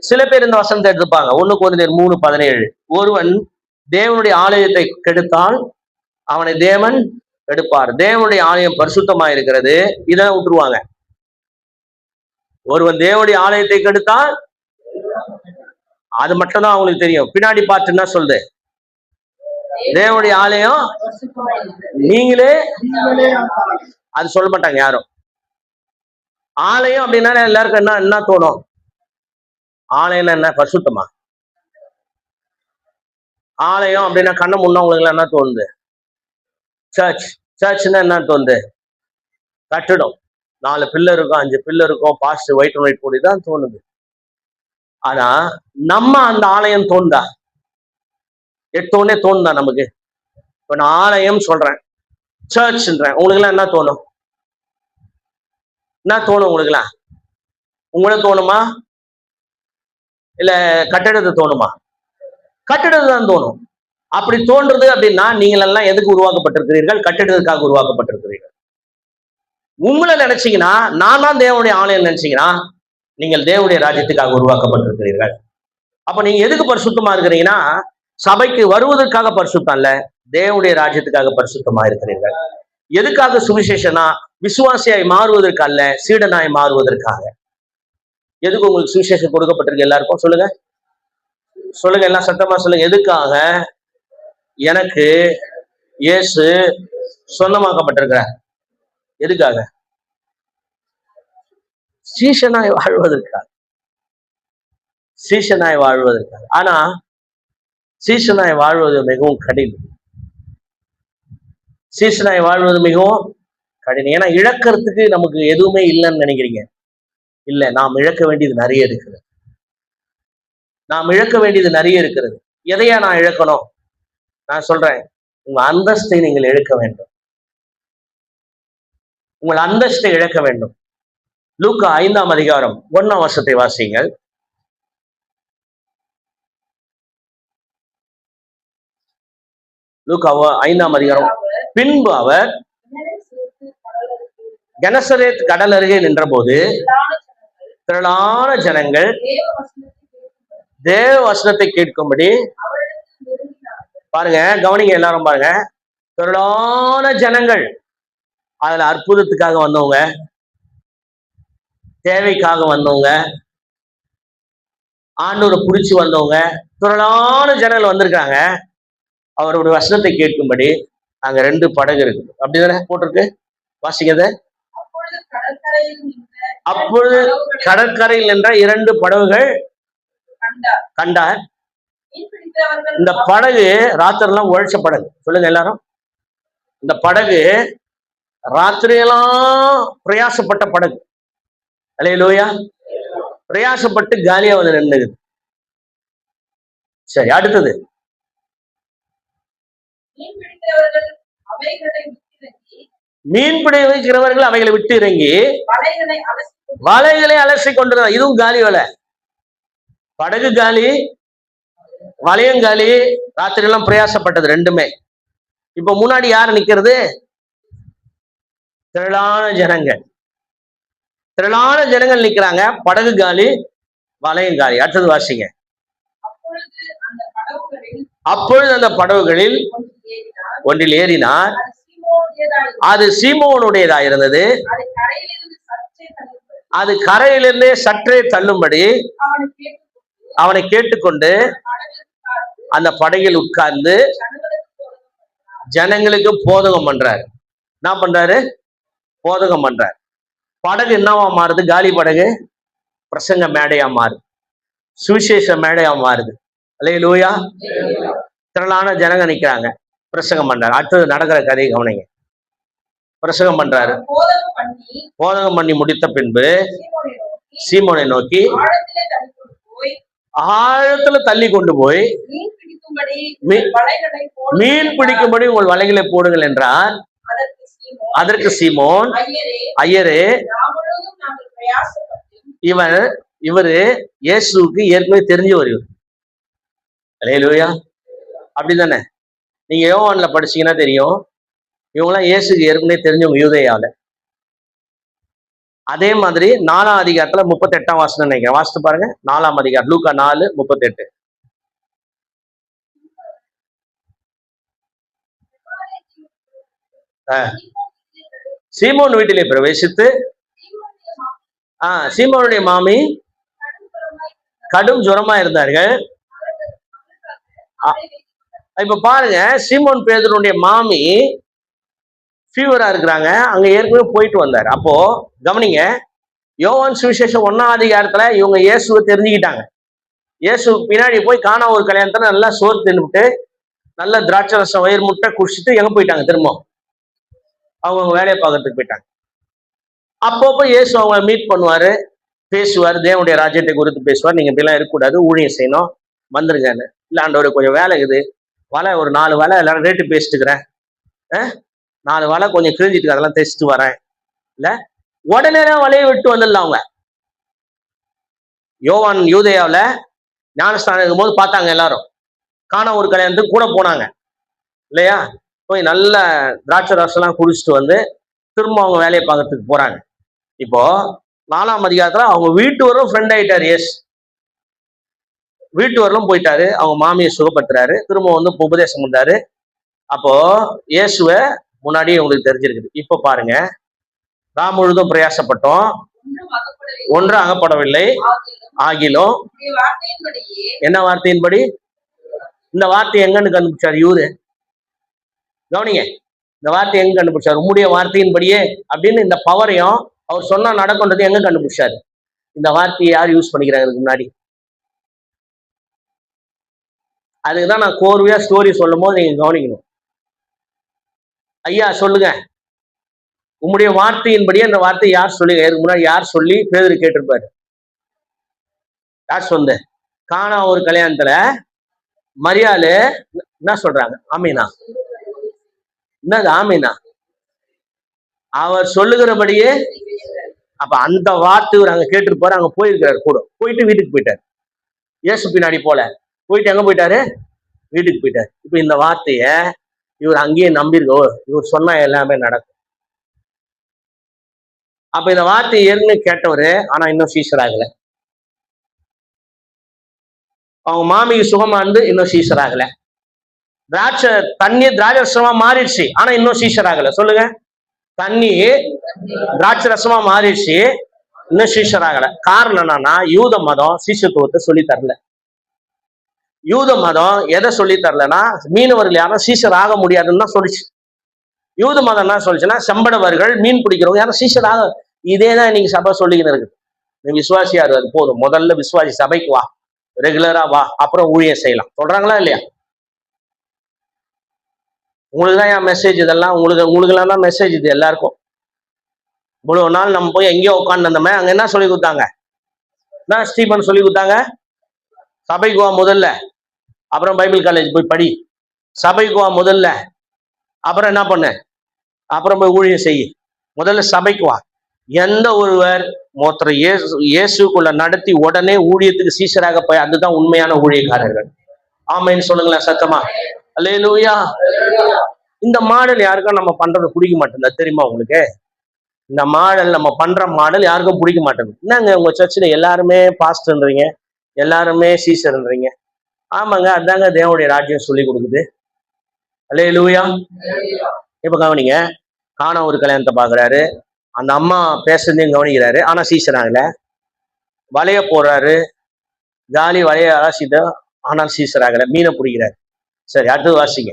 சில பேர் இந்த வசனத்தை எடுத்துப்பாங்க. 1 கொரிந்தியர் 3:17, ஒருவன் தேவனுடைய ஆலயத்தை கெடுத்தால் அவனை தேவன் எடுப்பார். தேவனுடைய ஆலயம் பரிசுத்தமா இருக்கிறது, இதை விட்டுருவாங்க. ஒருவன் தேவனுடைய ஆலயத்தை கெடுத்தால் அது மட்டும் தான் அவங்களுக்கு தெரியும். பின்னாடி பார்த்து என்ன சொல்லுது? தேவனுடைய ஆலயம் நீங்களே, அது சொல்ல மாட்டாங்க யாரும். ஆலயம் அப்படின்னா எல்லாருக்கும் என்ன தோணும்? ஆலயம் என்ன? பரிசுத்தமா? ஆலயம் அப்படின்னா கண்ணை முன்னா உங்களுக்கு என்ன தோணுது? சர்ச்னா என்ன தோணுது? கட்டிடம், 4 பில்லர் இருக்கும், 5 பில்லர் இருக்கும், பாஸ்ட் ஒயிட் அண்ட் ஒயிட் போடி தான் தோணுது. ஆனா நம்ம அந்த ஆலயம் தோணுதா? எடுத்தோடனே தோணுதா நமக்கு? இப்ப நான் ஆலயம் சொல்றேன், சர்ச்ன்றேன், உங்களுக்கு எல்லாம் என்ன தோணும்? என்ன தோணும் உங்களுக்குலாம்? உங்களை தோணுமா இல்ல கட்டிடத்தை தோணுமா? கட்டிடத்தை தான் தோணும். அப்படி தோன்றது அப்படின்னா நீங்கள் எல்லாம் எதுக்கு உருவாக்கப்பட்டிருக்கிறீர்கள்? கட்டிடத்துக்காக உருவாக்கப்பட்டிருக்கிறீர்கள். உங்களை நினைச்சீங்கன்னா, நான் தான் தேவனுடைய ஆலயம் நினைச்சீங்கன்னா, நீங்கள் தேவனுடைய ராஜ்யத்துக்காக உருவாக்கப்பட்டிருக்கிறீர்கள். அப்ப நீங்க எதுக்கு பரிசுத்தமா இருக்கிறீங்கன்னா, சபைக்கு வருவதற்காக பரிசுத்தம் அல்ல, தேவனுடைய ராஜ்யத்துக்காக பரிசுத்தமா இருக்கிறீர்கள். எதுக்காக சுவிசேஷனா? விசுவாசியாய் மாறுவதற்கு அல்ல, சீடனாய் மாறுவதற்காக. எதுக்கு உங்களுக்கு சுவிசேஷம் கொடுக்கப்பட்டிருக்கு? எல்லாருக்கும் சொல்லுங்க, சொல்லுங்க, எல்லாம் சத்தமா சொல்லுங்க. எதுக்காக? எனக்கு இயேசு சொந்தமாக்கப்பட்டிருக்கிறார். எதுக்காக? சீஷனாய் வாழ்வதற்காக, சீஷனாய் வாழ்வதற்காக. ஆனா சீஷனாய் வாழ்வது மிகவும் கடினம். சீஷனாய் வாழ்வது மிகவும் கடினம். ஏன்னா இழக்கிறதுக்கு நமக்கு எதுவுமே இல்லைன்னு நினைக்கிறீங்க. இல்ல, நாம் இழக்க வேண்டியது நிறைய இருக்கிறது. நாம் இழக்க வேண்டியது நிறைய இருக்கிறது. எதையா நான் இழக்கணும்? நான் சொல்றேன், உங்க அந்தஸ்தை நீங்கள் இழக்க வேண்டும். உங்கள் அந்தஸ்தை இழக்க வேண்டும். லூக்கா 5ஆம் அதிகாரம் 1ஆம் வசனத்தை வாசிங்கள். லூக்கா 5ஆம் அதிகாரம். பின்பு அவர் கெனசரேத் கடல் அருகே நின்ற போது திரளான ஜனங்கள் தேவ வசனத்தை கேட்கும்படி, பாருங்க, கவனிங்க, எல்லாரும் பாருங்க, திரளான ஜனங்கள். அதுல அற்புதத்துக்காக வந்தவங்க, தேவைக்காக வந்தவங்க, ஆண்டவரை புடிச்சு வந்தவங்க, திரளான ஜனங்கள் வந்திருக்காங்க அவருடைய வசனத்தை கேட்கும்படி. அங்க 2 படகு இருக்கு, அப்படிதானே போட்டிருக்கு? வாசிங்க. அப்பொழுது கடற்கரையில் நின்ற 2 படகுகள் கண்டார். இந்த படகு ராத்திரெல்லாம் உழைச்ச படகு. சொல்லுங்க எல்லாரும், இந்த படகு ராத்திரியெல்லாம் பிரயாசப்பட்ட படகு. அல்லேலூயா. பிரயாசப்பட்டு காலியா வந்து நின்னுது. சரி, அடுத்தது. மீன்பிடி வைக்கிறவர்கள் அவைகளை விட்டு இறங்கி வலைகளை அலசி கொண்டு. இதுவும் காலி வலை. படகு காலி, வலையும் காலி, ராத்திரி எல்லாம் பிரயாசப்பட்டது, 2மே. இப்ப முன்னாடி யாரு நிக்கிறது? திரளான ஜனங்கள். திரளான ஜனங்கள் நிக்கிறாங்க, படகு காலி, வலையும் காலி. அடுத்தது வாசிங்க. அப்பொழுது அந்த படகுகளில் ஒன்றில் ஏறினார். அது சீமோனுடையதா இருந்தது. அது கரையிலிருந்தே சற்றே தள்ளும்படி அவனை கேட்டுக்கொண்டு அந்த படகில் உட்கார்ந்து ஜனங்களுக்கு போதகம் பண்றாரு. என்ன பண்றாரு? போதகம் பண்றாரு. படகு என்னவா மாறுது? காலி படகு பிரசங்க மேடையா மாறுது, சுவிசேஷ மேடையா மாறுது. அல்லேலூயா. திரளான ஜனங்க நிக்கிறாங்க, பிரசங்கம் பண்றாரு. அடுத்தது நடக்கிற கதையை கவனிங்க. பிரசங்கம் பண்றாரு. போதகம் பண்ணி முடித்த பின்பு சீமோனை நோக்கி ஆழத்துல தள்ளி கொண்டு போய் மீன் பிடிக்கும்படி உங்கள் வலைகளை போடுங்கள் என்றார். அதற்கு சீமோன், ஐயரே, இவரு இயேசுக்கு ஏற்கனவே தெரிஞ்சவர். அல்லேலூயா. அப்படிதானே? நீங்க யோவான்ல படிச்சீங்கன்னா தெரியும், இவங்கெல்லாம் இயேசுக்கு ஏற்கனவே தெரிஞ்சவங்க யூதேயால. அதே மாதிரி 4ஆம் அதிகாரத்துல 38ஆம் வசனம் நினைக்கிறேன், வாசித்து பாருங்க. 4ஆம் அதிகாரம், லூக்கா 4:38. சீமோன் வீட்டிலே பிரவேசித்து, சீமோனுடைய மாமி கடும் ஜுரமா இருந்தார்கள். இப்ப பாருங்க, சீமோன் பேதுருடைய மாமி ஃபீவரா இருக்கிறாங்க, அங்க ஏற்கனவே போயிட்டு வந்தாரு. அப்போ கவனிங்க, யோவான் சுவிசேஷம் 1ஆம் அதிகாரத்துல இவங்க இயேசுவை தெரிஞ்சுக்கிட்டாங்க. இயேசு பின்னாடி போய் காணா ஒரு கல்யாணத்துல நல்லா சோறு தின்னுட்டு நல்ல திராட்சை ரசம் வயிறு முட்டை குடிச்சிட்டு எங்க போயிட்டாங்க? திரும்ப அவங்க வேலையை பார்க்கறதுக்கு போயிட்டாங்க. அப்பப்போ இயேசு அவங்க மீட் பண்ணுவாரு, பேசுவார், தேவனுடைய ராஜ்யத்தை குறித்து பேசுவார். நீங்க இப்படிலாம் இருக்கக்கூடாது, ஊழியம் செய்யணும், வந்துருங்கன்னு. இல்ல ஆண்டவரே, கொஞ்சம் வேலை இருக்குது, வலை ஒரு 4 வலை எல்லாரும் ரேட்டு பேசிட்டுக்கிறேன், 4 வலை கொஞ்சம் கிழிஞ்சிட்டு அதெல்லாம் தைச்சிட்டு வரேன். இல்ல உடனே வலையை விட்டு வந்துடலாம். அவங்க யோவான் யூதேயாவில் ஞானஸ்தானம் இருக்கும் போது பார்த்தாங்க, எல்லாரும் காணா ஒரு கல்யாணத்துக்கு கூட போனாங்க இல்லையா? போய் நல்ல திராட்சை ரசம்லாம் குடிச்சிட்டு வந்து திரும்ப அவங்க வேலையை பார்க்கறதுக்கு போறாங்க. இப்போ 4ஆம் அதிகாரத்துல அவங்க வீட்டு வரலும் ஃப்ரெண்ட் ஆயிட்டாரு. எஸ், வீட்டு வரலும் போயிட்டாரு, அவங்க மாமியை சுகப்படுத்துறாரு, திரும்ப வந்து உபதேசம் பண்றாரு. அப்போ இயேசுவை முன்னாடியே உங்களுக்கு தெரிஞ்சிருக்குது. இப்ப பாருங்க, நாம் முழுதும் பிரயாசப்பட்டோம், ஒன்றும் அகப்படவில்லை, ஆகிலும் என்ன வார்த்தையின்படி? இந்த வார்த்தை எங்கன்னு கண்டுபிடிச்சார் இவரு? கவனிங்க, இந்த வார்த்தை எங்க கண்டுபிடிச்சார்? உம்முடைய வார்த்தையின்படியே அப்படின்னு இந்த பவரையும் அவர் சொன்னா நடக்கின்றது எங்க கண்டுபிடிச்சாரு? இந்த வார்த்தையை யார் யூஸ் பண்ணிக்கிறாங்க இதுக்கு முன்னாடி? அதுக்குதான் நான் கோர்வையா ஸ்டோரி சொல்லும் போது நீங்க கவனிக்கணும். ஐயா சொல்லுங்க, உம்முடைய வார்த்தையின்படியே அந்த வார்த்தை யார் சொல்லி, இதுக்கு முன்னாடி யார் சொல்லி பேதுரு கேட்டிருப்பாரு? யார் சொந்த? காணா ஒரு கல்யாணத்துல மரியாளு என்ன சொல்றாங்க? ஆமீனா. என்னது ஆமீனா? அவர் சொல்லுகிறபடியே. அப்ப அந்த வார்த்தை அங்க கேட்டிருப்பாரு, அங்க போயிருக்காரு, கூட போயிட்டு வீட்டுக்கு போயிட்டாரு. இயேசு பின்னாடி போயிட்டு எங்க போயிட்டாரு? வீட்டுக்கு போயிட்டாரு. இப்ப இந்த வார்த்தைய இவர் அங்கேயே நம்பியிருக்கோ, இவர் சொன்னா எல்லாமே நடக்கும். அப்ப இந்த வார்த்தையை ஏற்கனவே கேட்டவரு, ஆனா இன்னும் சீஷர் ஆகல. அவங்க மாமிக்கு சுகமா இருந்து இன்னும் சீஷர் ஆகல. தண்ணி திராட்சை ரசமா மாறிடுச்சு, ஆனா இன்னும் சீஷர் ஆகல. சொல்லுங்க, தண்ணி திராட்சை ரசமா மாறிடுச்சு, இன்னும் சீஷர் ஆகல. காரணம் என்னன்னா, யூத மதம் சீஷத்துவத்தை சொல்லி தரல. யூத மதம் எதை சொல்லி தரலன்னா, மீனவர்கள் யாரும் சீஷர் ஆக முடியாதுன்னு தான் சொல்லிச்சு. யூத மதம் என்ன சொல்லிச்சுன்னா, செம்படவர்கள் மீன் பிடிக்கிறவங்க யாரும் சீஷர் ஆக. இதேதான் இன்னைக்கு சபை சொல்லிக்கின்னு இருக்கு. நீ விசுவாசியா அது போதும், முதல்ல விசுவாசி சபைக்கு வா, ரெகுலரா வா, அப்புறம் ஊழியம் செய்யலாம் சொல்றாங்களா இல்லையா? உங்களுக்கு தான் என் மெசேஜ் இதெல்லாம், உங்களுக்குலாம் தான் மெசேஜ் இது எல்லாருக்கும். இவ்வளவு நாள் நம்ம போய் எங்கேயோ உட்காந்து இருந்தோமே, அங்க என்ன சொல்லி கொடுத்தாங்க? என்ன ஸ்டீபன் சொல்லி கொடுத்தாங்க? சபைக்கு வா முதல்ல, அப்புறம் பைபிள் காலேஜ் போய் படி. சபைக்கு வா முதல்ல, அப்புறம் என்ன பண்ண, அப்புறம் போய் ஊழியம் செய்ய. முதல்ல சபைக்கு வா. எந்த ஒருவர் மொத்த இயேசுக்குள்ள நடத்தி உடனே ஊழியத்துக்கு சீஷராக போய், அதுதான் உண்மையான ஊழியக்காரர்கள். ஆமைன்னு சொல்லுங்களேன் சத்தமா. அல்லேலூயா. இந்த மாடல் யாருக்கும் நம்ம பண்றது பிடிக்க மாட்டேங்குது, தெரியுமா உங்களுக்கு? இந்த மாடல், நம்ம பண்ற மாடல் யாருக்கும் பிடிக்க மாட்டேங்குது. என்னங்க உங்க சர்ச்சில் எல்லாருமே பாஸ்டர்ன்றீங்க, எல்லாருமே சீஷர்ன்றீங்க? ஆமாங்க, அதாங்க தேவனுடைய ராஜ்யம் சொல்லி கொடுக்குது. அல்லேலூயா. இப்ப கவனிங்க, காணா ஒரு கல்யாணத்தை பாக்குறாரு, அந்த அம்மா பேசுறதையும் கவனிக்கிறாரு, ஆனா சீசன் ஆகல. வலைய போடுறாரு, ஜாலி வலைய அலாசிட்டு, ஆனால் சீசர் ஆகல. மீனை பிடிக்கிறாரு. சரி, அடுத்தது வாசிங்க.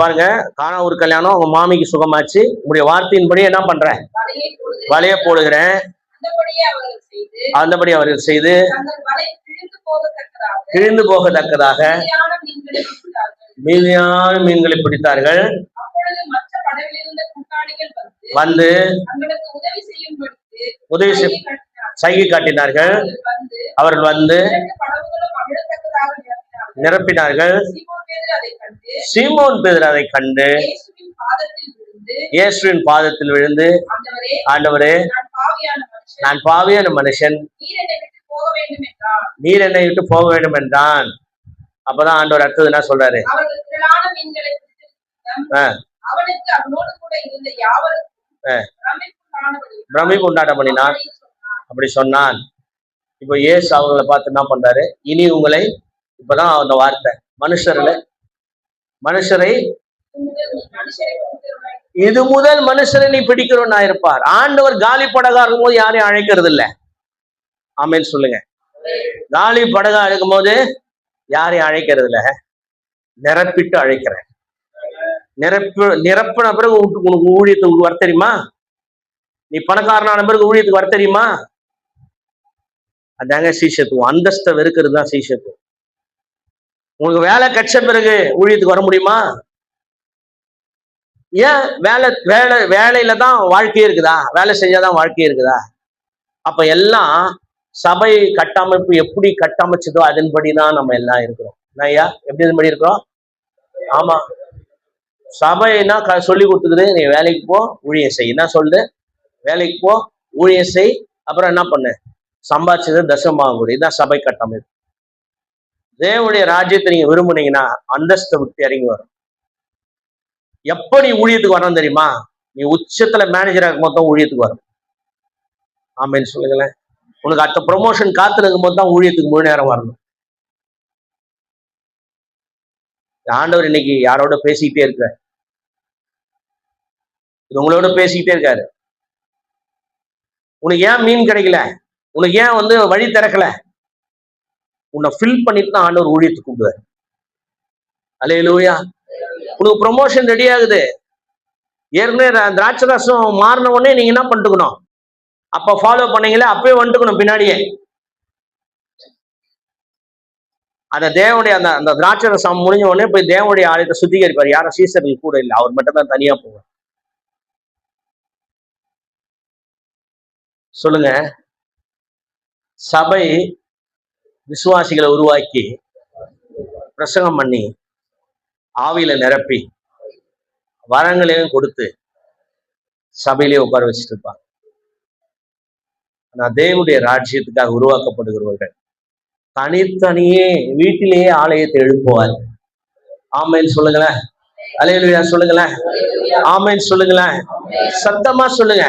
பாருங்க, காணா ஒரு கல்யாணம், உங்க மாமிக்கு சுகமாச்சு, உங்களுடைய வார்த்தையின்படி என்ன பண்றேன்? வலைய போடுகிறேன். அந்தபடி அவர்கள் செய்து கிழிந்து போகத்தக்கதாக மீதியான மீன்களை பிடித்தார்கள். வந்து உதவி சைகை காட்டினார்கள். அவர்கள் வந்து நிரப்பினார்கள். சீமோன் பேதுரு அதை கண்டு இயேசுவின் பாதத்தில் விழுந்து, ஆண்டவரே, நான் பாவியான மனுஷன், நீர் என்னை விட்டு போக வேண்டும் என்றான். அப்பதான் ஆண்டவர் அடுத்தது என்ன சொல்றாரு? பிரமிப்பு உண்டாட பண்ணினான், அப்படி சொன்னான். இப்ப இயேசு அவங்களை பார்த்து என்ன பண்றாரு? இனி உங்களை, இப்பதான் அந்த வார்த்தை, மனுஷரை இது முதல் மனுஷரை நீ பிடிக்கிறோம்னா இருப்பார். ஆண்டவர் காலி படகா இருக்கும் போது யாரையும் அழைக்கிறது இல்லை. ஆமென் சொல்லுங்க. காலி படகா இருக்கும் போது யாரையும் அழைக்கிறது இல்ல, நிரப்பிட்டு அழைக்கிறேன். நிரப்பின பிறகு உனக்கு ஊழியத்துக்கு வர தெரியுமா? நீ பணக்காரனான பிறகு ஊழியத்துக்கு வர தெரியுமா? அதாங்க சீஷத்துவம். அந்தஸ்தை வெறுக்கிறது தான் சீஷத்துவம். உங்களுக்கு வேலை கிடைச்ச பிறகு ஊழியத்துக்கு வர முடியுமா? ஏன்? வேலையில தான் வாழ்க்கையே இருக்குதா? வேலை செஞ்சாதான் வாழ்க்கையே இருக்குதா? அப்ப எல்லாம் சபை கட்டமைப்பு எப்படி கட்டமைச்சதோ அதன்படிதான் நம்ம எல்லாம் இருக்கிறோம். ஐயா, எப்படி இதன்படி இருக்கிறோம்? ஆமா, சபைனா சொல்லி கொடுத்துக்குது, நீ வேலைக்கு போ, ஊழியம் செய். என்ன சொல்லுது? வேலைக்கு போ, ஊழியம் செய், அப்புறம் என்ன பண்ணு, சம்பாதிச்சது தசமாக கொடு. இதுதான் சபை கட்டமைப்பு. தேவனுடைய ராஜ்யத்தை நீங்க விரும்புனீங்கன்னா அந்தஸ்தை விட்டு இறங்கி வரும். எப்படி ஊழியத்துக்கு வரணும் தெரியுமா? நீ உச்சத்துல மேனேஜராக மொத்தம் ஊழியத்துக்கு வரும். ஆமேன்னு சொல்லுங்களேன். உனக்கு அடுத்த ப்ரொமோஷன் காத்துருக்கும் போது தான் ஊழியத்துக்கு முழு நேரம் வரணும். ஆண்டவர் இன்னைக்கு யாரோட பேசிக்கிட்டே இருக்காரு, உங்களோட பேசிக்கிட்டே இருக்காரு. உனக்கு ஏன் மீன் கிடைக்கல? உனக்கு ஏன் வழி திறக்கல? உன்னை ஃபில் பண்ணிட்டு தான் ஆண்டவர் ஊழியத்துக்கு கூப்பிடுவார். அல்லேலூயா. உனக்கு ப்ரொமோஷன் ரெடி ஆகுது. ஏற்கனவே திராட்சை ரசம் மாறின உடனே நீங்க என்ன பண்ணிட்டுக்கணும்? அப்ப ஃபாலோ பண்ணீங்களே, அப்பயே வந்துக்கணும் பின்னாடியே. அந்த தேவனுடைய அந்த திராட்சை ரசம் முடிஞ்ச உடனே போய் தேவனுடைய ஆலயத்தை சுத்திகரிப்பார். யாரும் சீசர்கள் கூட இல்லை, அவர் மட்டும் தான் தனியா போவார். சொல்லுங்க. சபை விசுவாசிகளை உருவாக்கி பிரசங்கம் பண்ணி ஆவியில நிரப்பி வரங்களையும் கொடுத்து சபையிலே உட்கார வச்சுட்டு இருப்பாங்க. ஆனா தேவனுடைய ராஜ்யத்துக்காக உருவாக்கப்படுகிறவர்கள் தனித்தனியே வீட்டிலேயே ஆலயத்தை எழுப்புவார். ஆமென் சொல்லுங்களேன். அல்லேலூயா சொல்லுங்களேன். ஆமென் சொல்லுங்களேன். சத்தமா சொல்லுங்க.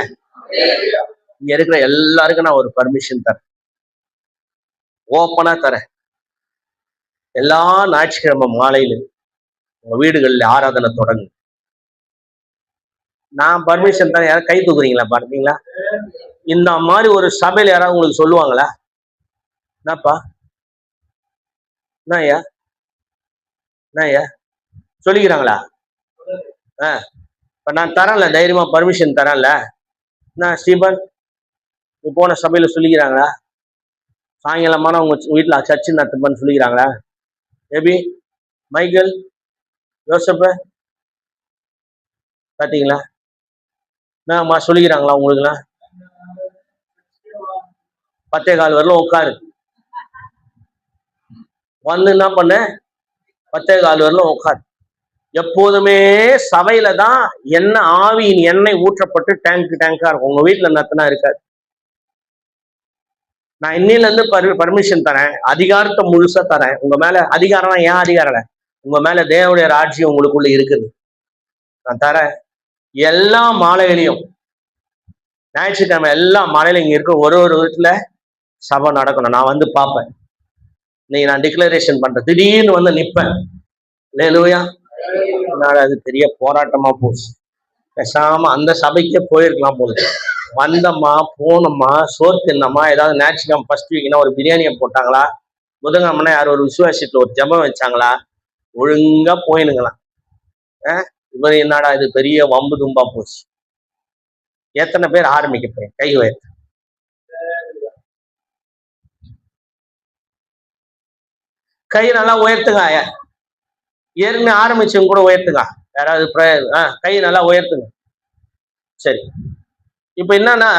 இங்க இருக்கிற எல்லாருக்கும் நான் ஒரு பர்மிஷன் தரேன், ஓப்பனா தரேன். எல்லா ஞாயிற்றுக்கிழமை மாலையில உங்க வீடுகளில் ஆராதனை தொடங்கு. நான் பர்மிஷன் தரேன். யாரும் கை தூக்குறீங்களா? பார்த்தீங்களா? இந்த மாதிரி ஒரு சபையில யாராவது உங்களுக்கு சொல்லுவாங்களா? என்னப்பா, என்ன ஐயா, என்ன ஐயா சொல்லிக்கிறாங்களா? இப்ப நான் தரேன்ல, தைரியமா பர்மிஷன் தரேன்ல. நான் ஸ்டீபன், நீ போன சபையில சொல்லிக்கிறாங்களா? சாயங்காலமான உங்க வீட்டுல சர்ச்சு நடத்துப்பன்னு சொல்லிக்கிறாங்களா? எபி, மைக்கேல், யோசப்ப, பாத்தீங்களா? என்னம்மா சொல்லிக்கிறாங்களா உங்களுக்குலாம்? 10:15 வரலாம் உட்காரு. என்ன பண்ண? 10:15 வரலாம் உட்காரு. எப்போதுமே சபையில தான் ஆவியின் எண்ணெய் ஊற்றப்பட்டு டேங்கா இருக்கும். உங்க வீட்டுல நத்தனா இருக்காது. நான் இன்னில இருந்து பர்மிஷன் தரேன், அதிகாரத்தை முழுசா தரேன். உங்க மேல அதிகாரம்னா ஏன் அதிகாரம்? உங்க மேல தேவனுடைய ராஜ்யம் உங்களுக்குள்ள இருக்குது. நான் தரேன். எல்லா மாலையிலையும், ஞாயிற்றுக்கிழமை எல்லா மாலையிலும் இங்க இருக்க ஒரு வீட்டுல சபை நடக்கணும். நான் பார்ப்பேன். இன்னைக்கு நான் டிக்ளரேஷன் பண்றேன். திடீர்னு நிப்பேன். அல்லேலூயா. அது பெரிய போராட்டமா போச்சு. பேசாம அந்த சபைக்கே போயிருக்கலாம் போகுது. வந்தம்மா, போனோம்மா, சோறு தின்னம்மா, ஏதாவது ஞாயிற்றுக்கிழமை ஃபர்ஸ்ட் வீக்னா ஒரு பிரியாணியை போட்டாங்களா, புதன்கிழமைனா யார் ஒரு விசுவாசத்துல ஒரு ஜெபம் வச்சாங்களா, ஒழுங்கா போயினுங்களாம். இவர் என்னடா இது பெரிய வம்பு தும்பா போச்சு. எத்தனை பேர் ஆரம்பிக்க போறீங்க? கை உயர்த்து. கை நல்லா உயர்த்துங்க. ஏற்கனவே ஆரம்பிச்சவங்க கூட உயர்த்துங்க. யாராவது கை நல்லா உயர்த்துங்க. சரி, இப்ப என்னன்னா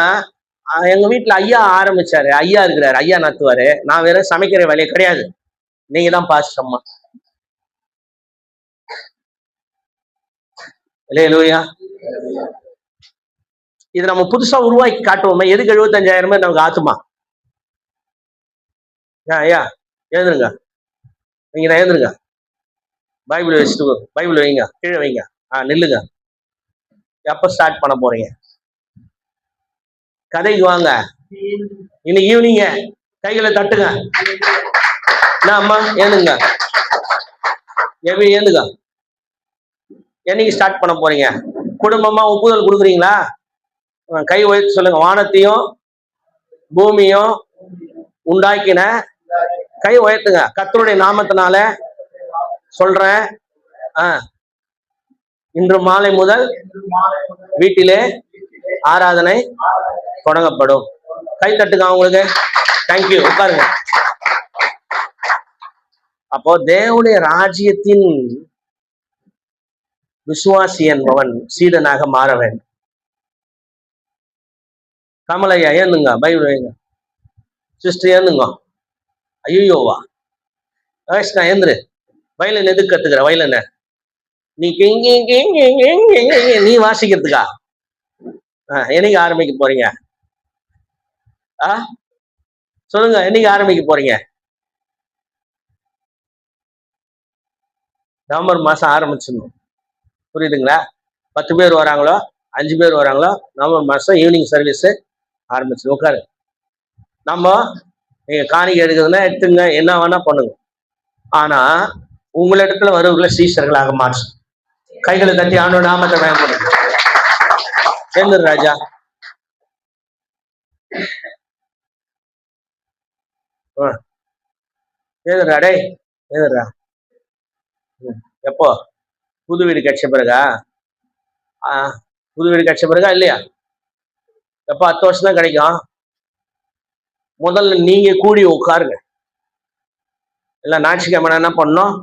எங்க வீட்டுல ஐயா ஆரம்பிச்சாரு. ஐயா இருக்கிறாரு, ஐயா நடத்துவாரு. நான் வெறும் சமைக்கிற வேலையே கிடையாது. நீங்க தான் பாஸ்டர் அம்மா. இல்லையா? இது நம்ம புதுசா உருவாக்கி காட்டுவோமே. எதுக்கு 75,000 பேர் நமக்கு ஆத்துமா? ஐயா எழுதுருங்க, நீங்க தான் எழுதுருங்க. பைபிள் வச்சுட்டு பைபிள் வைங்க, கீழே வைங்க. நில்லுங்க. எப்ப ஸ்டார்ட் பண்ண போறீங்க? கதைக்கு வாங்க. இன்னைக்கு ஈவினிங்க கைகளை தட்டுங்க. அம்மா ஏந்துங்க, ஏந்துங்க. என்னைக்கு ஸ்டார்ட் பண்ண போறீங்க? குடும்பமா ஒப்புதல் கொடுக்குறீங்களா? கை உயர்த்தி சொல்லுங்க. வானத்தையும் பூமியும் உண்டாக்கின, கை உயர்த்துங்க. கர்த்தருடைய நாமத்தினால சொல்றேன், இன்று மாலை முதல் வீட்டிலே ஆராதனை தொடங்கப்படும். கை தட்டுங்க அவங்களுக்கு. தேங்க்யூ. உட்காருங்க. அப்போ தேவனுடைய ராஜ்யத்தின் விசுவாசி என்பவன் சீடனாக மாற வேண்டும். கமலையா ஏந்துங்க, பைபிள் வைங்க. சிஸ்டர் ஏந்துங்க. ஐயோவா நான் ஏந்துரு. வயலின் எதுக்கு கத்துக்கிற? வயலின் நீ வாசிக்கிறதுக்கா? என்னைக்கு ஆரம்பிக்க போறீங்க? சொல்லுங்க, என்னைக்கு ஆரம்பிக்க போறீங்க? நவம்பர் மாசம் ஆரம்பிச்சிடணும். புரியுதுங்களா? 10 பேர் வராங்களோ 5 பேர் வராங்களோ நவம்பர் மாசம் ஈவினிங் சர்வீஸ் ஆரம்பிச்சு உட்காரு. நம்ம நீங்க காணிக்கை எடுக்கிறதுனா எடுத்துங்க, என்ன வேணா பண்ணுங்க. ஆனா உங்களிடத்துல வருவர்களை சீஷர்களாக மாற்று. கைகளை தட்டி ஆண்டோட நாமத்தை பயன்படுத்து. எழுந்துரு ராஜா. எழுதுறா டே, எழுதுறா. எப்போ புது வீடு கட்ச பிறகா? புது வீடு கட்ச பிறகா இல்லையா? எப்போ? 10 வருஷம் தான் கிடைக்கும். முதல்ல நீங்க கூடி உட்காருங்க. இல்ல ஞாயிற்றுக்கிழமை என்ன பண்ணோம்?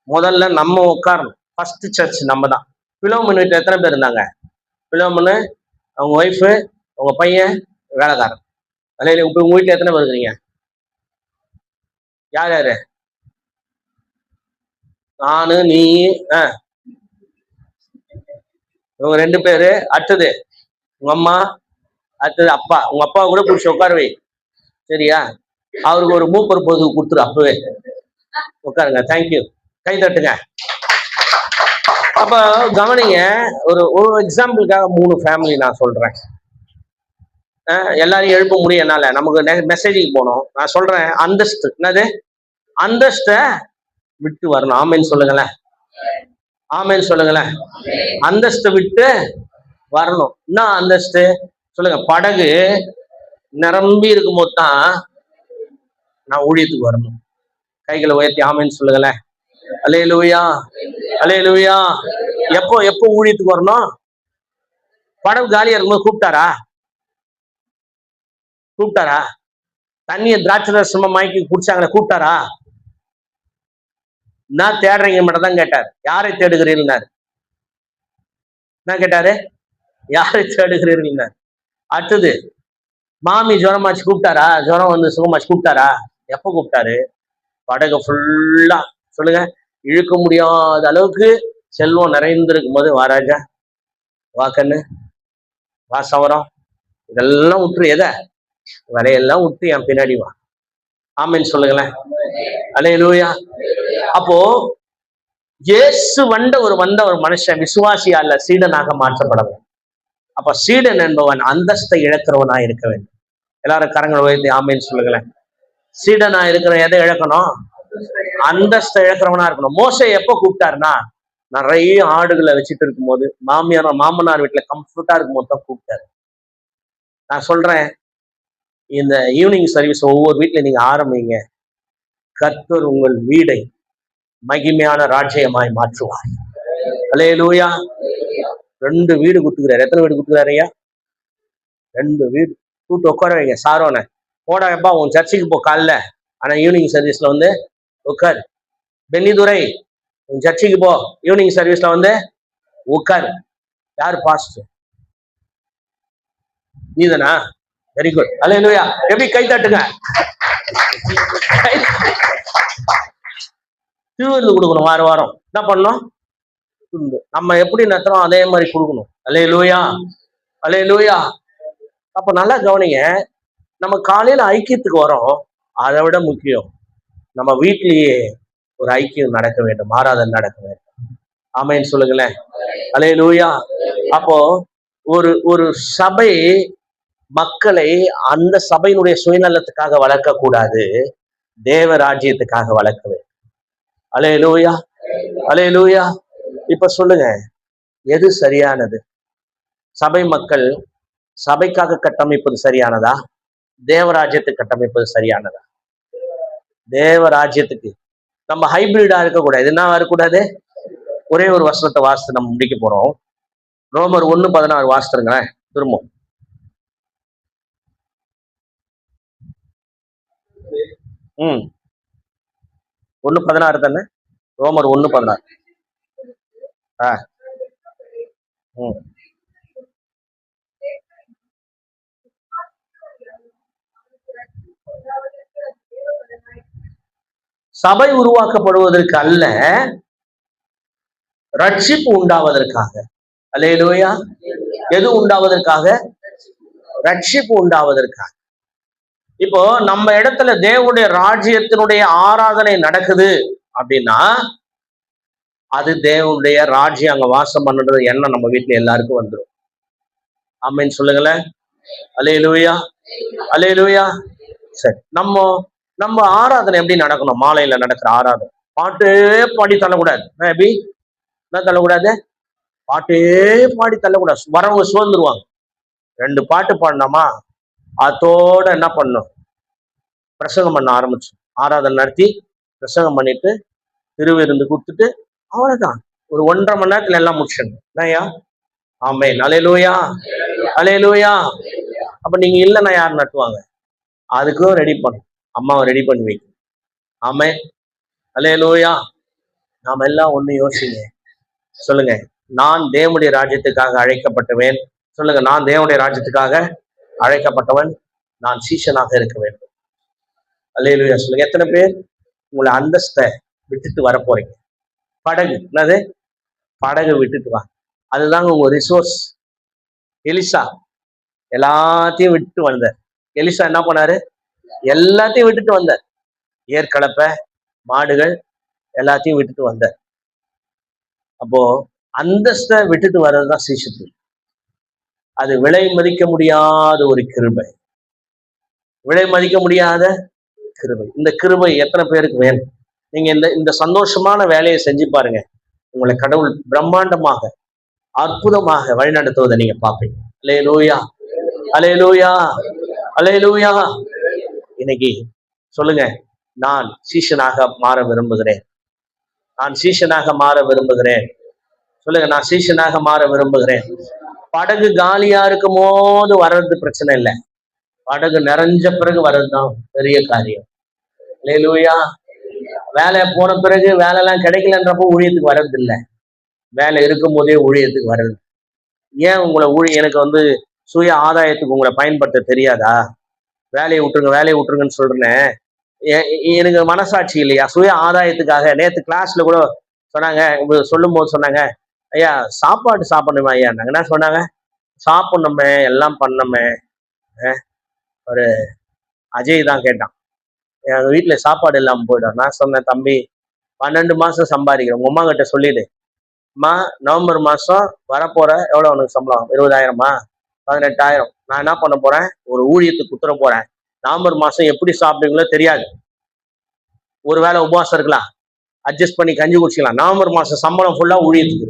முதல்ல நம்ம உட்காரணும். ஃபர்ஸ்ட் சர்ச் நம்ம தான். பிலோமன் வீட்டில் எத்தனை பேர் இருந்தாங்க? பிலோமனு, அவங்க ஒய்ஃபு, உங்க பையன், வேலைக்காரன். அதில் இப்போ உங்க வீட்டில் எத்தனை பேர் இருக்கிறீங்க? யார் யாரு? நானு, நீ, இவங்க 2 பேரு. அடுத்தது உங்க அம்மா, அடுத்தது அப்பா. உங்க அப்பா கூட பிடிச்சி உட்காருவே. சரியா? அவருக்கு ஒரு மூப்பர் பொது கொடுத்துரு. அப்பவே உட்காருங்க. தேங்க்யூ. கை தட்டுங்க. அப்ப கவனிங்க, ஒரு எக்ஸாம்பிளுக்காக 3 ஃபேமிலி நான் சொல்றேன். எல்லாரையும் எழுப்ப முடியும் என்னால. நமக்கு மெசேஜுக்கு போனோம். நான் சொல்றேன், அந்தஸ்து என்னது? அந்தஸ்த விட்டு வரணும். ஆமேன்னு சொல்லுங்களேன். ஆமேன்னு சொல்லுங்களேன். அந்தஸ்தை விட்டு வரணும். என்ன அந்தஸ்து சொல்லுங்க? படகு நிரம்பி இருக்கும் போது தான் நான் ஊழியத்துக்கு வரணும். கைகளை உயர்த்தி ஆமேன்னு சொல்லுங்களேன். அல்லேலூயா, அல்லேலூயா. எப்போ எப்போ ஊழியத்துக்கு வரணும்? படகு காலியா இருக்கும்போது கூப்பிட்டாரா? கூப்பிட்டாரா? தண்ணிய திராட்சை ரசமா மயக்கி குடிச்சாங்களே, கூப்பிட்டாரா? நான் தேடுறீங்க மட்டும் தான் கேட்டார். யாரை தேடுகிறீர்கள்? என்ன கேட்டாரு? யாரை தேடுகிறீர்கள்? அடுத்தது மாமி ஜுரமாச்சு கூப்பிட்டாரா? ஜுரம் வந்து சுகமாச்சு கூப்பிட்டாரா? எப்ப கூப்பிட்டாரு? படகு ஃபுல்லா சொல்லுங்க, இழுக்க முடியாத அளவுக்கு செல்வம் நிறைந்திருக்கும் போது, வாராஜா, வாக்கண்ணு, வா சவரம், இதெல்லாம் விட்டுரு. எதை? வரையெல்லாம் விட்டு என் பின்னாடி வா. ஆமேன்னு சொல்லுங்களேன். அல்லேலூயா. அப்போ இயேசு வந்த ஒரு மனுஷன் விசுவாசி அல்ல, சீடனாக மாற்றப்படவும். அப்ப சீடன் என்பவன் அந்தஸ்தை இழக்கிறவனா இருக்க வேண்டும். எல்லாரும் கரங்களை உயர்த்தி ஆமேன்னு சொல்லுங்களேன். சீடனா இருக்கிற எதை இழக்கணும்? அந்தஸ்தை இழக்கிறவனா இருக்கணும். மோசே எப்ப கூப்பிட்டாருன்னா, நிறைய ஆடுகளை வச்சுட்டு இருக்கும் போது, மாமனார் வீட்டுல கம்ஃபர்ட்டா இருக்கும் போது தான் கூப்பிட்டாரு. நான் சொல்றேன், இந்த ஈவினிங் சர்வீஸ் ஒவ்வொரு வீட்டுல நீங்க ஆரம்பிங்க. கர்த்தர் உங்கள் வீடை மகிமையான ராஜ்யமாய் மாற்றுவார். அல்லேலூயா. 2 வீடு குத்துக்கிறாரு. எத்தனை வீடு குத்துக்கிறாரு ஐயா? 2 வீடு. கூட்டு உட்கார வைங்க. சாரோன போடா எப்பா உன் சர்ச்சுக்கு போ காலைல, ஆனா ஈவினிங் சர்வீஸ்ல வந்து உட்கார். பென்னிதுரை உன் சர்ச்சுக்கு போ, ஈவினிங் சர்வீஸ்ல வந்து உட்கார். யார் பாஸ்டர்? நீதானா? Very good. அல்லேலூயா. எப்படி கை தட்டுங்க. திருவிருந்து கொடுக்கணும். வாரம் வாரம் என்ன பண்ணணும்? நம்ம எப்படி நடத்துறோம் அதே மாதிரி கொடுக்கணும். அல்லேலூயா. அல்லேலூயா. அப்ப நல்லா கவனிங்க. நம்ம காலையில ஐக்கியத்துக்கு வரோம். அதை விட முக்கியம் நம்ம வீட்டிலேயே ஒரு ஐக்கியம் நடக்க வேண்டும், ஆராதனை நடக்க வேண்டும். ஆமென் சொல்லுங்களேன். அல்லேலூயா. அப்போ ஒரு ஒரு சபை மக்களை அந்த சபையினுடைய சுயநலத்துக்காக வளர்க்க கூடாது, தேவ ராஜ்யத்துக்காக வளர்க்க வேண்டும். அல்லேலூயா. அல்லேலூயா. இப்ப சொல்லுங்க, எது சரியானது? சபை மக்கள் சபைக்காக கட்டமைப்பது சரியானதா, தேவராஜ்யத்துக்கு கட்டமைப்பது சரியானதா? தேவராஜ்யத்துக்கு. நம்ம ஹைபிரிடா இருக்கக்கூடாது. என்ன இருக்கக்கூடாது? ஒரே ஒரு வசனத்தை வாசித்து நம்ம முடிக்க போறோம். ரோமர் 1:16 வாசித்துருங்களேன் திரும்ப. 1:16 தானே? ரோமர் 1:16. சபை உருவாக்கப்படுவதற்கு அல்ல, ரட்சிப்பு உண்டாவதற்காக. அல்லேலூயா. எது உண்டாவதற்காக? ரட்சிப்பு உண்டாவதற்காக. இப்போ நம்ம இடத்துல தேவனுடைய ராஜ்யத்தினுடைய ஆராதனை நடக்குது அப்படின்னா அது தேவனுடைய ராஜ்யம் அங்க வாசம் பண்ணுறது என்ன நம்ம வீட்டுல எல்லாருக்கும் வந்துடும். ஆமென் சொல்லுங்களேன். அல்லேலூயா. அல்லேலூயா. சரி, நம்ம நம்ம ஆராதனை எப்படி நடக்கணும்? மாலையில நடக்கிற ஆராதனை பாட்டே பாடி தள்ளக்கூடாது. எப்படி என்ன தள்ளக்கூடாது? பாட்டே பாடி தள்ளக்கூடாது. வரவங்க சோர்ந்துருவாங்க. 2 பாட்டு பாடினோமா அதோட என்ன பண்ணும்? பிரசங்கம் பண்ண ஆரம்பிச்சு ஆராதனை நடத்தி பிரசங்கம் பண்ணிட்டு திருவிருந்து கொடுத்துட்டு அவ்வளவுதான். ஒரு 1.5 மணி நேரத்துல எல்லாம் முடிச்சிடணும். என்னய்யா? ஆமென். அல்லேலூயா. அல்லேலூயா. அப்ப நீங்க இல்லைன்னா யார் நட்டுவாங்க? அதுக்கும் ரெடி பண்ணும். அம்மாவை ரெடி பண்ணி வைக்கும். ஆமென். அல்லேலூயா. நாம எல்லாம் ஒண்ணு யோசிங்க. சொல்லுங்க, நான் தேவனுடைய ராஜ்யத்துக்காக அழைக்கப்பட்டவன். சொல்லுங்க, நான் தேவனுடைய ராஜ்யத்துக்காக அழைக்கப்பட்டவன். நான் சீஷனாக இருக்க வேண்டும். அல்லேலூயா. சொல்லுங்க, எத்தனை பேர் உங்களை அந்தஸ்தை விட்டுட்டு வர போறீங்க? படகு என்னது? படகு விட்டுட்டு வா. அதுதாங்க உங்க ரிசோர்ஸ். எலிசா எல்லாத்தையும் விட்டுட்டு வந்தார். எலிசா என்ன பண்ணாரு? எல்லாத்தையும் விட்டுட்டு வந்தார். ஏற்கலப்பை, மாடுகள் எல்லாத்தையும் விட்டுட்டு வந்தார். அப்போ அந்தஸ்தை விட்டுட்டு வர்றதுதான் சீஷத்துவம். அது விலை மதிக்க முடியாத ஒரு கிருபை. விலை மதிக்க முடியாத கிருபை. இந்த கிருபை எத்தனை பேருக்கு வேணும்? நீங்க இந்த சந்தோஷமான வேலையை செஞ்சு பாருங்க. உங்களை கடவுள் பிரம்மாண்டமாக அற்புதமாக வழிநடத்துவதை நீங்க பார்ப்பீங்க. அல்லேலூயா. அல்லேலூயா. அல்லேலூயா. இன்னைக்கு சொல்லுங்க, நான் சீஷனாக மாற விரும்புகிறேன். நான் சீஷனாக மாற விரும்புகிறேன். சொல்லுங்க, நான் சீஷனாக மாற விரும்புகிறேன். படகு காலியா இருக்கும் போது வர்றது பிரச்சனை இல்லை. படகு நிறைஞ்ச பிறகு வர்றதுதான் பெரிய காரியம். அல்லேலூயா. வேலை போன பிறகு வேலை எல்லாம் கிடைக்கலன்றப்போ ஊழியத்துக்கு வர்றது இல்லை. வேலை இருக்கும் போதே ஊழியத்துக்கு வர்றது. ஏன் உங்களை எனக்கு சுய ஆதாயத்துக்கு உங்களை பயன்படுத்த தெரியாதா? வேலையை விட்டுருங்கன்னு சொல்றேன். எனக்கு மனசாட்சி இல்லையா? சுய ஆதாயத்துக்காக நேற்று கிளாஸ்ல கூட சொன்னாங்க, சொல்லும் போது சொன்னாங்க, ஐயா சாப்பாடு சாப்பிடணுமா ஐயா? நாங்க என்ன சொன்னாங்க? சாப்பிடணுமே, எல்லாம் பண்ணமே. ஒரு அஜய் தான் கேட்டான், எங்க வீட்டுல சாப்பாடு இல்லாம போயிடும். நான் சொன்னேன், தம்பி 12 மாசம் சம்பாதிக்கிறேன், உங்க அம்மா கிட்ட சொல்லிடு, அம்மா நவம்பர் மாசம் வரப்போற எவ்வளவு உனக்கு சம்பளம்? 20,000மா? 18,000. நான் என்ன பண்ண போறேன்? ஒரு ஊழியத்துக்கு குத்துற போறேன். நவம்பர் மாசம் எப்படி சாப்பிடுவீங்களோ தெரியாது. ஒருவேளை உபவாசம் இருக்கலாம், அட்ஜஸ்ட் பண்ணி கஞ்சி குடிச்சிக்கலாம். நவம்பர் மாசம் சம்பளம் ஃபுல்லா ஊழியத்துக்கு.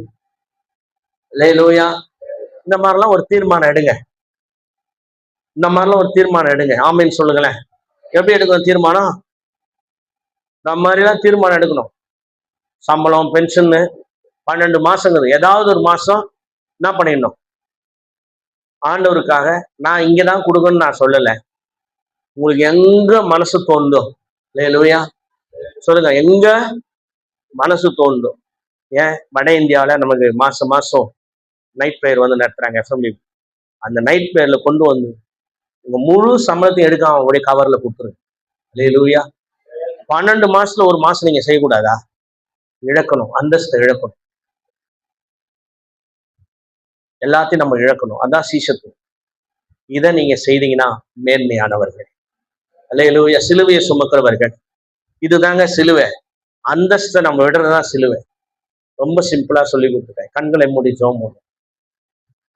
அல்லேலூயா. இந்த மாதிரிலாம் ஒரு தீர்மானம் எடுங்க. இந்த மாதிரிலாம் ஒரு தீர்மானம் எடுங்க. ஆமீன் சொல்லுங்களேன். எப்படி எடுக்கணும் தீர்மானம்? இந்த மாதிரிலாம் தீர்மானம் எடுக்கணும். சம்பளம் பென்ஷன்னு 12 மாசங்குது. ஏதாவது ஒரு மாசம் என்ன பண்ணிடணும் ஆண்டவருக்காக. நான் இங்கதான் கொடுக்கணும்னு நான் சொல்லல. உங்களுக்கு எங்க மனசு தோணுதோ, அல்லேலூயா சொல்லுங்க, எங்க மனசு தோணுதோ. ஏன் வட இந்தியாவில நமக்கு மாசம் மாசம் நைட் ப்ரேயர் வந்து நடத்துறாங்க எஃப்எம்டி. அந்த நைட் ப்ரேயர்ல கொண்டு வந்து உங்க முழு சம்பளத்தையும் எடுக்க அவங்களுடைய கவர்ல கொடுத்துருங்க. அல்லேலூயா. 12 மாசத்துல ஒரு மாசம் நீங்க செய்யக்கூடாதா? இழக்கணும், அந்தஸ்தை இழக்கணும், எல்லாத்தையும் நம்ம இழக்கணும். அதான் சீஷத்துவம். இதை நீங்க செய்தீங்கன்னா மேன்மையானவர்கள். அல்லேலூயா. சிலுவையை சுமக்கிறவர்கள். இதுதாங்க சிலுவை. அந்தஸ்தை நம்ம விடுறதுதான் சிலுவை. ரொம்ப சிம்பிளா சொல்லி கொடுத்துட்டேன். கண்களை மூடி ஜெபம் பண்ணுவோம்.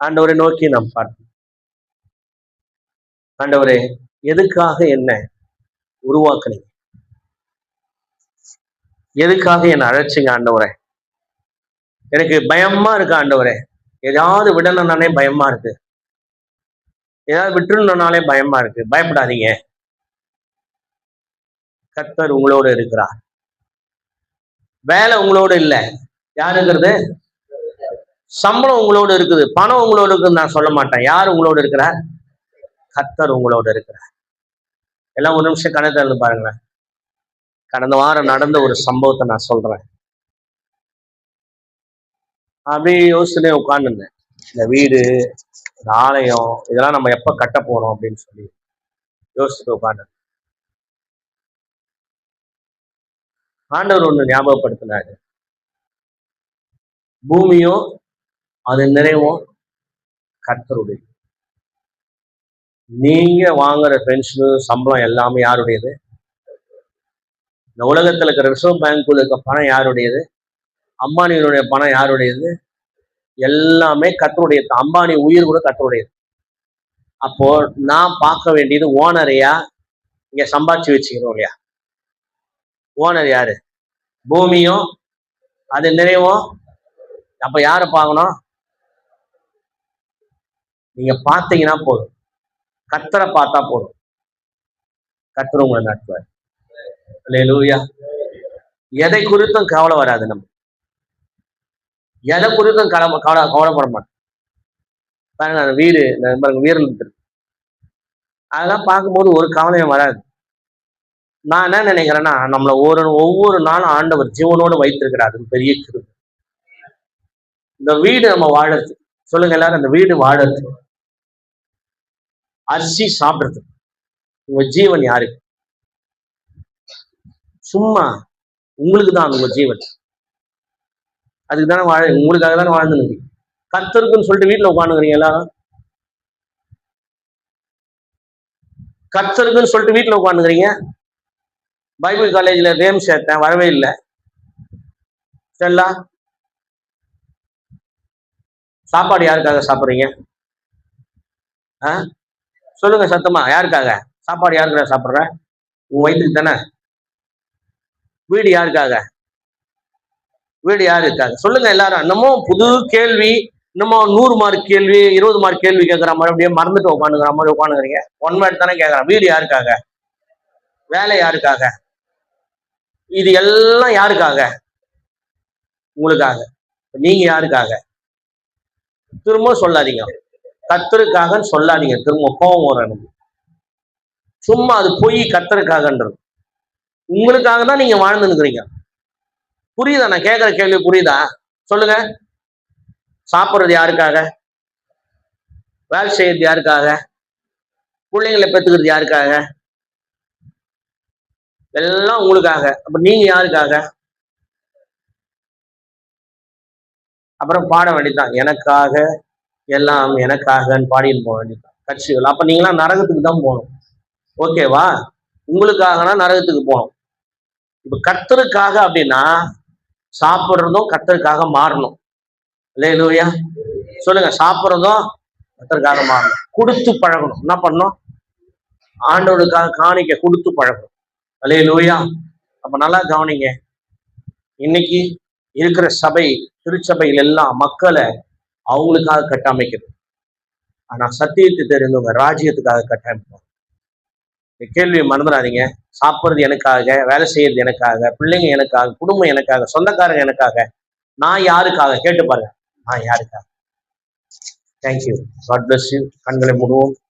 ஆண்டவரை நோக்கி நாம் பார்ப்போம். ஆண்டவரே, எதுக்காக என்ன உருவாக்குனீங்க? எதுக்காக என்ன அழைச்சிங்க ஆண்டவரே? எனக்கு பயமா இருக்கு ஆண்டவரே. ஏதாவது விடணும்னாலே பயமா இருக்கு, ஏதாவது விட்டுணும்னாலே பயமா இருக்கு. பயப்படாதீங்க, கர்த்தர் உங்களோடு இருக்கிறார். வேலை உங்களோடு இல்லை, யாருங்கிறது? சம்பளம் உங்களோடு இருக்குது, பணம் உங்களோடு இருக்குன்னு நான் சொல்ல மாட்டேன். யார் உங்களோடு இருக்கிறார்? கர்த்தர் உங்களோடு இருக்கிறார். எல்லாம் ஒரு நிமிஷம் கணக்கு திறந்து பாருங்களேன். கடந்த வாரம் நடந்த ஒரு சம்பவத்தை நான் சொல்றேன். அப்படியே யோசிச்சுட்டே உட்கார்ந்துருந்தேன். இந்த வீடு, இந்த ஆலயம், இதெல்லாம் நம்ம எப்ப கட்ட போறோம் அப்படின்னு சொல்லி யோசிச்சுட்டு உட்கார்ந்து ஆண்டவர் ஒண்ணு ஞாபகப்படுத்தினாரு. பூமியும் அது நிறைவும் கர்த்தருடைய. நீங்க வாங்குற பென்ஷனு, சம்பளம் எல்லாமே யாருடையது? இந்த உலகத்துல இருக்கிற ரிசர்வ் பேங்க்ல இருக்க பணம் யாருடையது? அம்பானியினுடைய பணம் யாருடையது? எல்லாமே கர்த்தருடையது. அம்பானி உயிர் கூட கர்த்தருடையது. அப்போ நான் பார்க்க வேண்டியது ஓனரையா, இங்க சம்பாதிச்சு வச்சுக்கிறோம் இல்லையா? ஓனர் யாரு? பூமியும் அது நிறைவும். அப்ப யாரை பார்க்கணும்? நீங்க பார்த்தீங்கன்னா போதும், கர்த்தரை பார்த்தா போதும், கர்த்தர் உங்களை நடத்துவார். அல்லேலூயா. எதை குறித்தும் கவலை வராது. நம்ம எதை குறித்தும் கவலைப்பட மாட்டோம். பாருங்க, அந்த வீடு, வீரல் இருக்கு, அதெல்லாம் பார்க்கும்போது ஒரு கவலையும் வராது. நான் என்ன நினைக்கிறேன்னா, நம்மளை ஒவ்வொரு நாளும் ஆண்டவர் ஜீவனோடு வைத்திருக்கிறார். அது பெரிய கிருபை. இந்த வீடு நம்ம வாழறது, சொல்லுங்க எல்லாரும், அந்த வீடு வாழறது, அரிசி சாப்பிடுறது, உங்க ஜீவன் யாருக்கு? சும்மா உங்களுக்கு தான் உங்க ஜீவன். அதுக்கு தானே உங்களுக்காக தானே வாழ்ந்துருக்கீங்க. கர்த்தருக்குன்னு சொல்லிட்டு வீட்டுல உட்காந்துக்கிறீங்க எல்லாரும். கர்த்தருக்குன்னு சொல்லிட்டு வீட்டுல உட்காந்துக்கிறீங்க. பைபிள் காலேஜ்ல நேம் சேர்த்தேன், வரவே இல்லை. சரிங்களா? சாப்பாடு யாருக்காக சாப்பிட்றீங்க? சொல்லுங்க சத்தமா, யாருக்காக சாப்பாடு? யாருக்காக சாப்பிட்ற? உன் வயிற்றுக்கு தானே. வீடு யாருக்காக? வீடு யாருக்காக? சொல்லுங்க எல்லாரும். இன்னமும் புது கேள்வி, இன்னமும் 100 மார்க் கேள்வி, 20 மார்க் கேள்வி கேட்கற மாதிரி அப்படியே மறந்துட்டு உட்காந்துக்கிற மாதிரி உட்காந்துக்கிறீங்க. 1 மார்க் தானே கேட்கறான். வீடு யாருக்காக? வேலை யாருக்காக? இது எல்லாம் யாருக்காக? உங்களுக்காக. நீங்க யாருக்காக? திரும்ப சொல்லாதீங்க, கர்த்தருக்காக சொல்லாதீங்க. திரும்ப கோபம் வரும். சும்மா அது பொய். கர்த்தருக்காகன்றது உங்களுக்காக தான் நீங்க வாழ்ந்துருக்கிறீங்க. புரியுதா? நான் கேட்கிற கேள்வி புரியுதா? சொல்லுங்க. சாப்பிட்றது யாருக்காக? வேலை செய்யறது யாருக்காக? பிள்ளைங்களை பெற்றுக்கிறது யாருக்காக? எல்லாம் உங்களுக்காக. அப்ப நீங்க யாருக்காக? அப்புறம் பாட வேண்டியதுதான், எனக்காக எல்லாம் எனக்காகன்னு பாடின்னு போக வேண்டியதுதான் கட்சிகள். அப்ப நீங்களாம் நரகத்துக்கு தான் போகணும். ஓகேவா? உங்களுக்காகனா நரகத்துக்கு போகணும். இப்ப கர்த்தருக்காக அப்படின்னா சாப்பிட்றதும் கர்த்தருக்காக மாறணும். அல்லேலூயா. சொல்லுங்க. சாப்பிட்றதும் கர்த்தருக்காக மாறணும். கொடுத்து பழகணும். என்ன பண்ணணும்? ஆண்டவருக்காக காணிக்க கொடுத்து பழகணும். அல்லேலூயா. அப்ப நல்லா கவனிங்க. இன்னைக்கு இருக்கிற சபை, திருச்சபைகள் எல்லாம் மக்களை அவங்களுக்காக கட்டமைக்கிறது. ஆனா சத்தியத்தை தெரிந்தவங்க ராஜ்யத்துக்காக கட்டமைப்பாங்க. இந்த கேள்வியை மறந்துடாதீங்க. சாப்பிட்றது எனக்காக, வேலை செய்யறது எனக்காக, பிள்ளைங்க எனக்காக, குடும்பம் எனக்காக, சொந்தக்காரங்க எனக்காக. நான் யாருக்காக கேட்டு பாருங்க. நான் யாருக்காக? தேங்க்யூ. God bless you. கண்களை மூடுவோம்.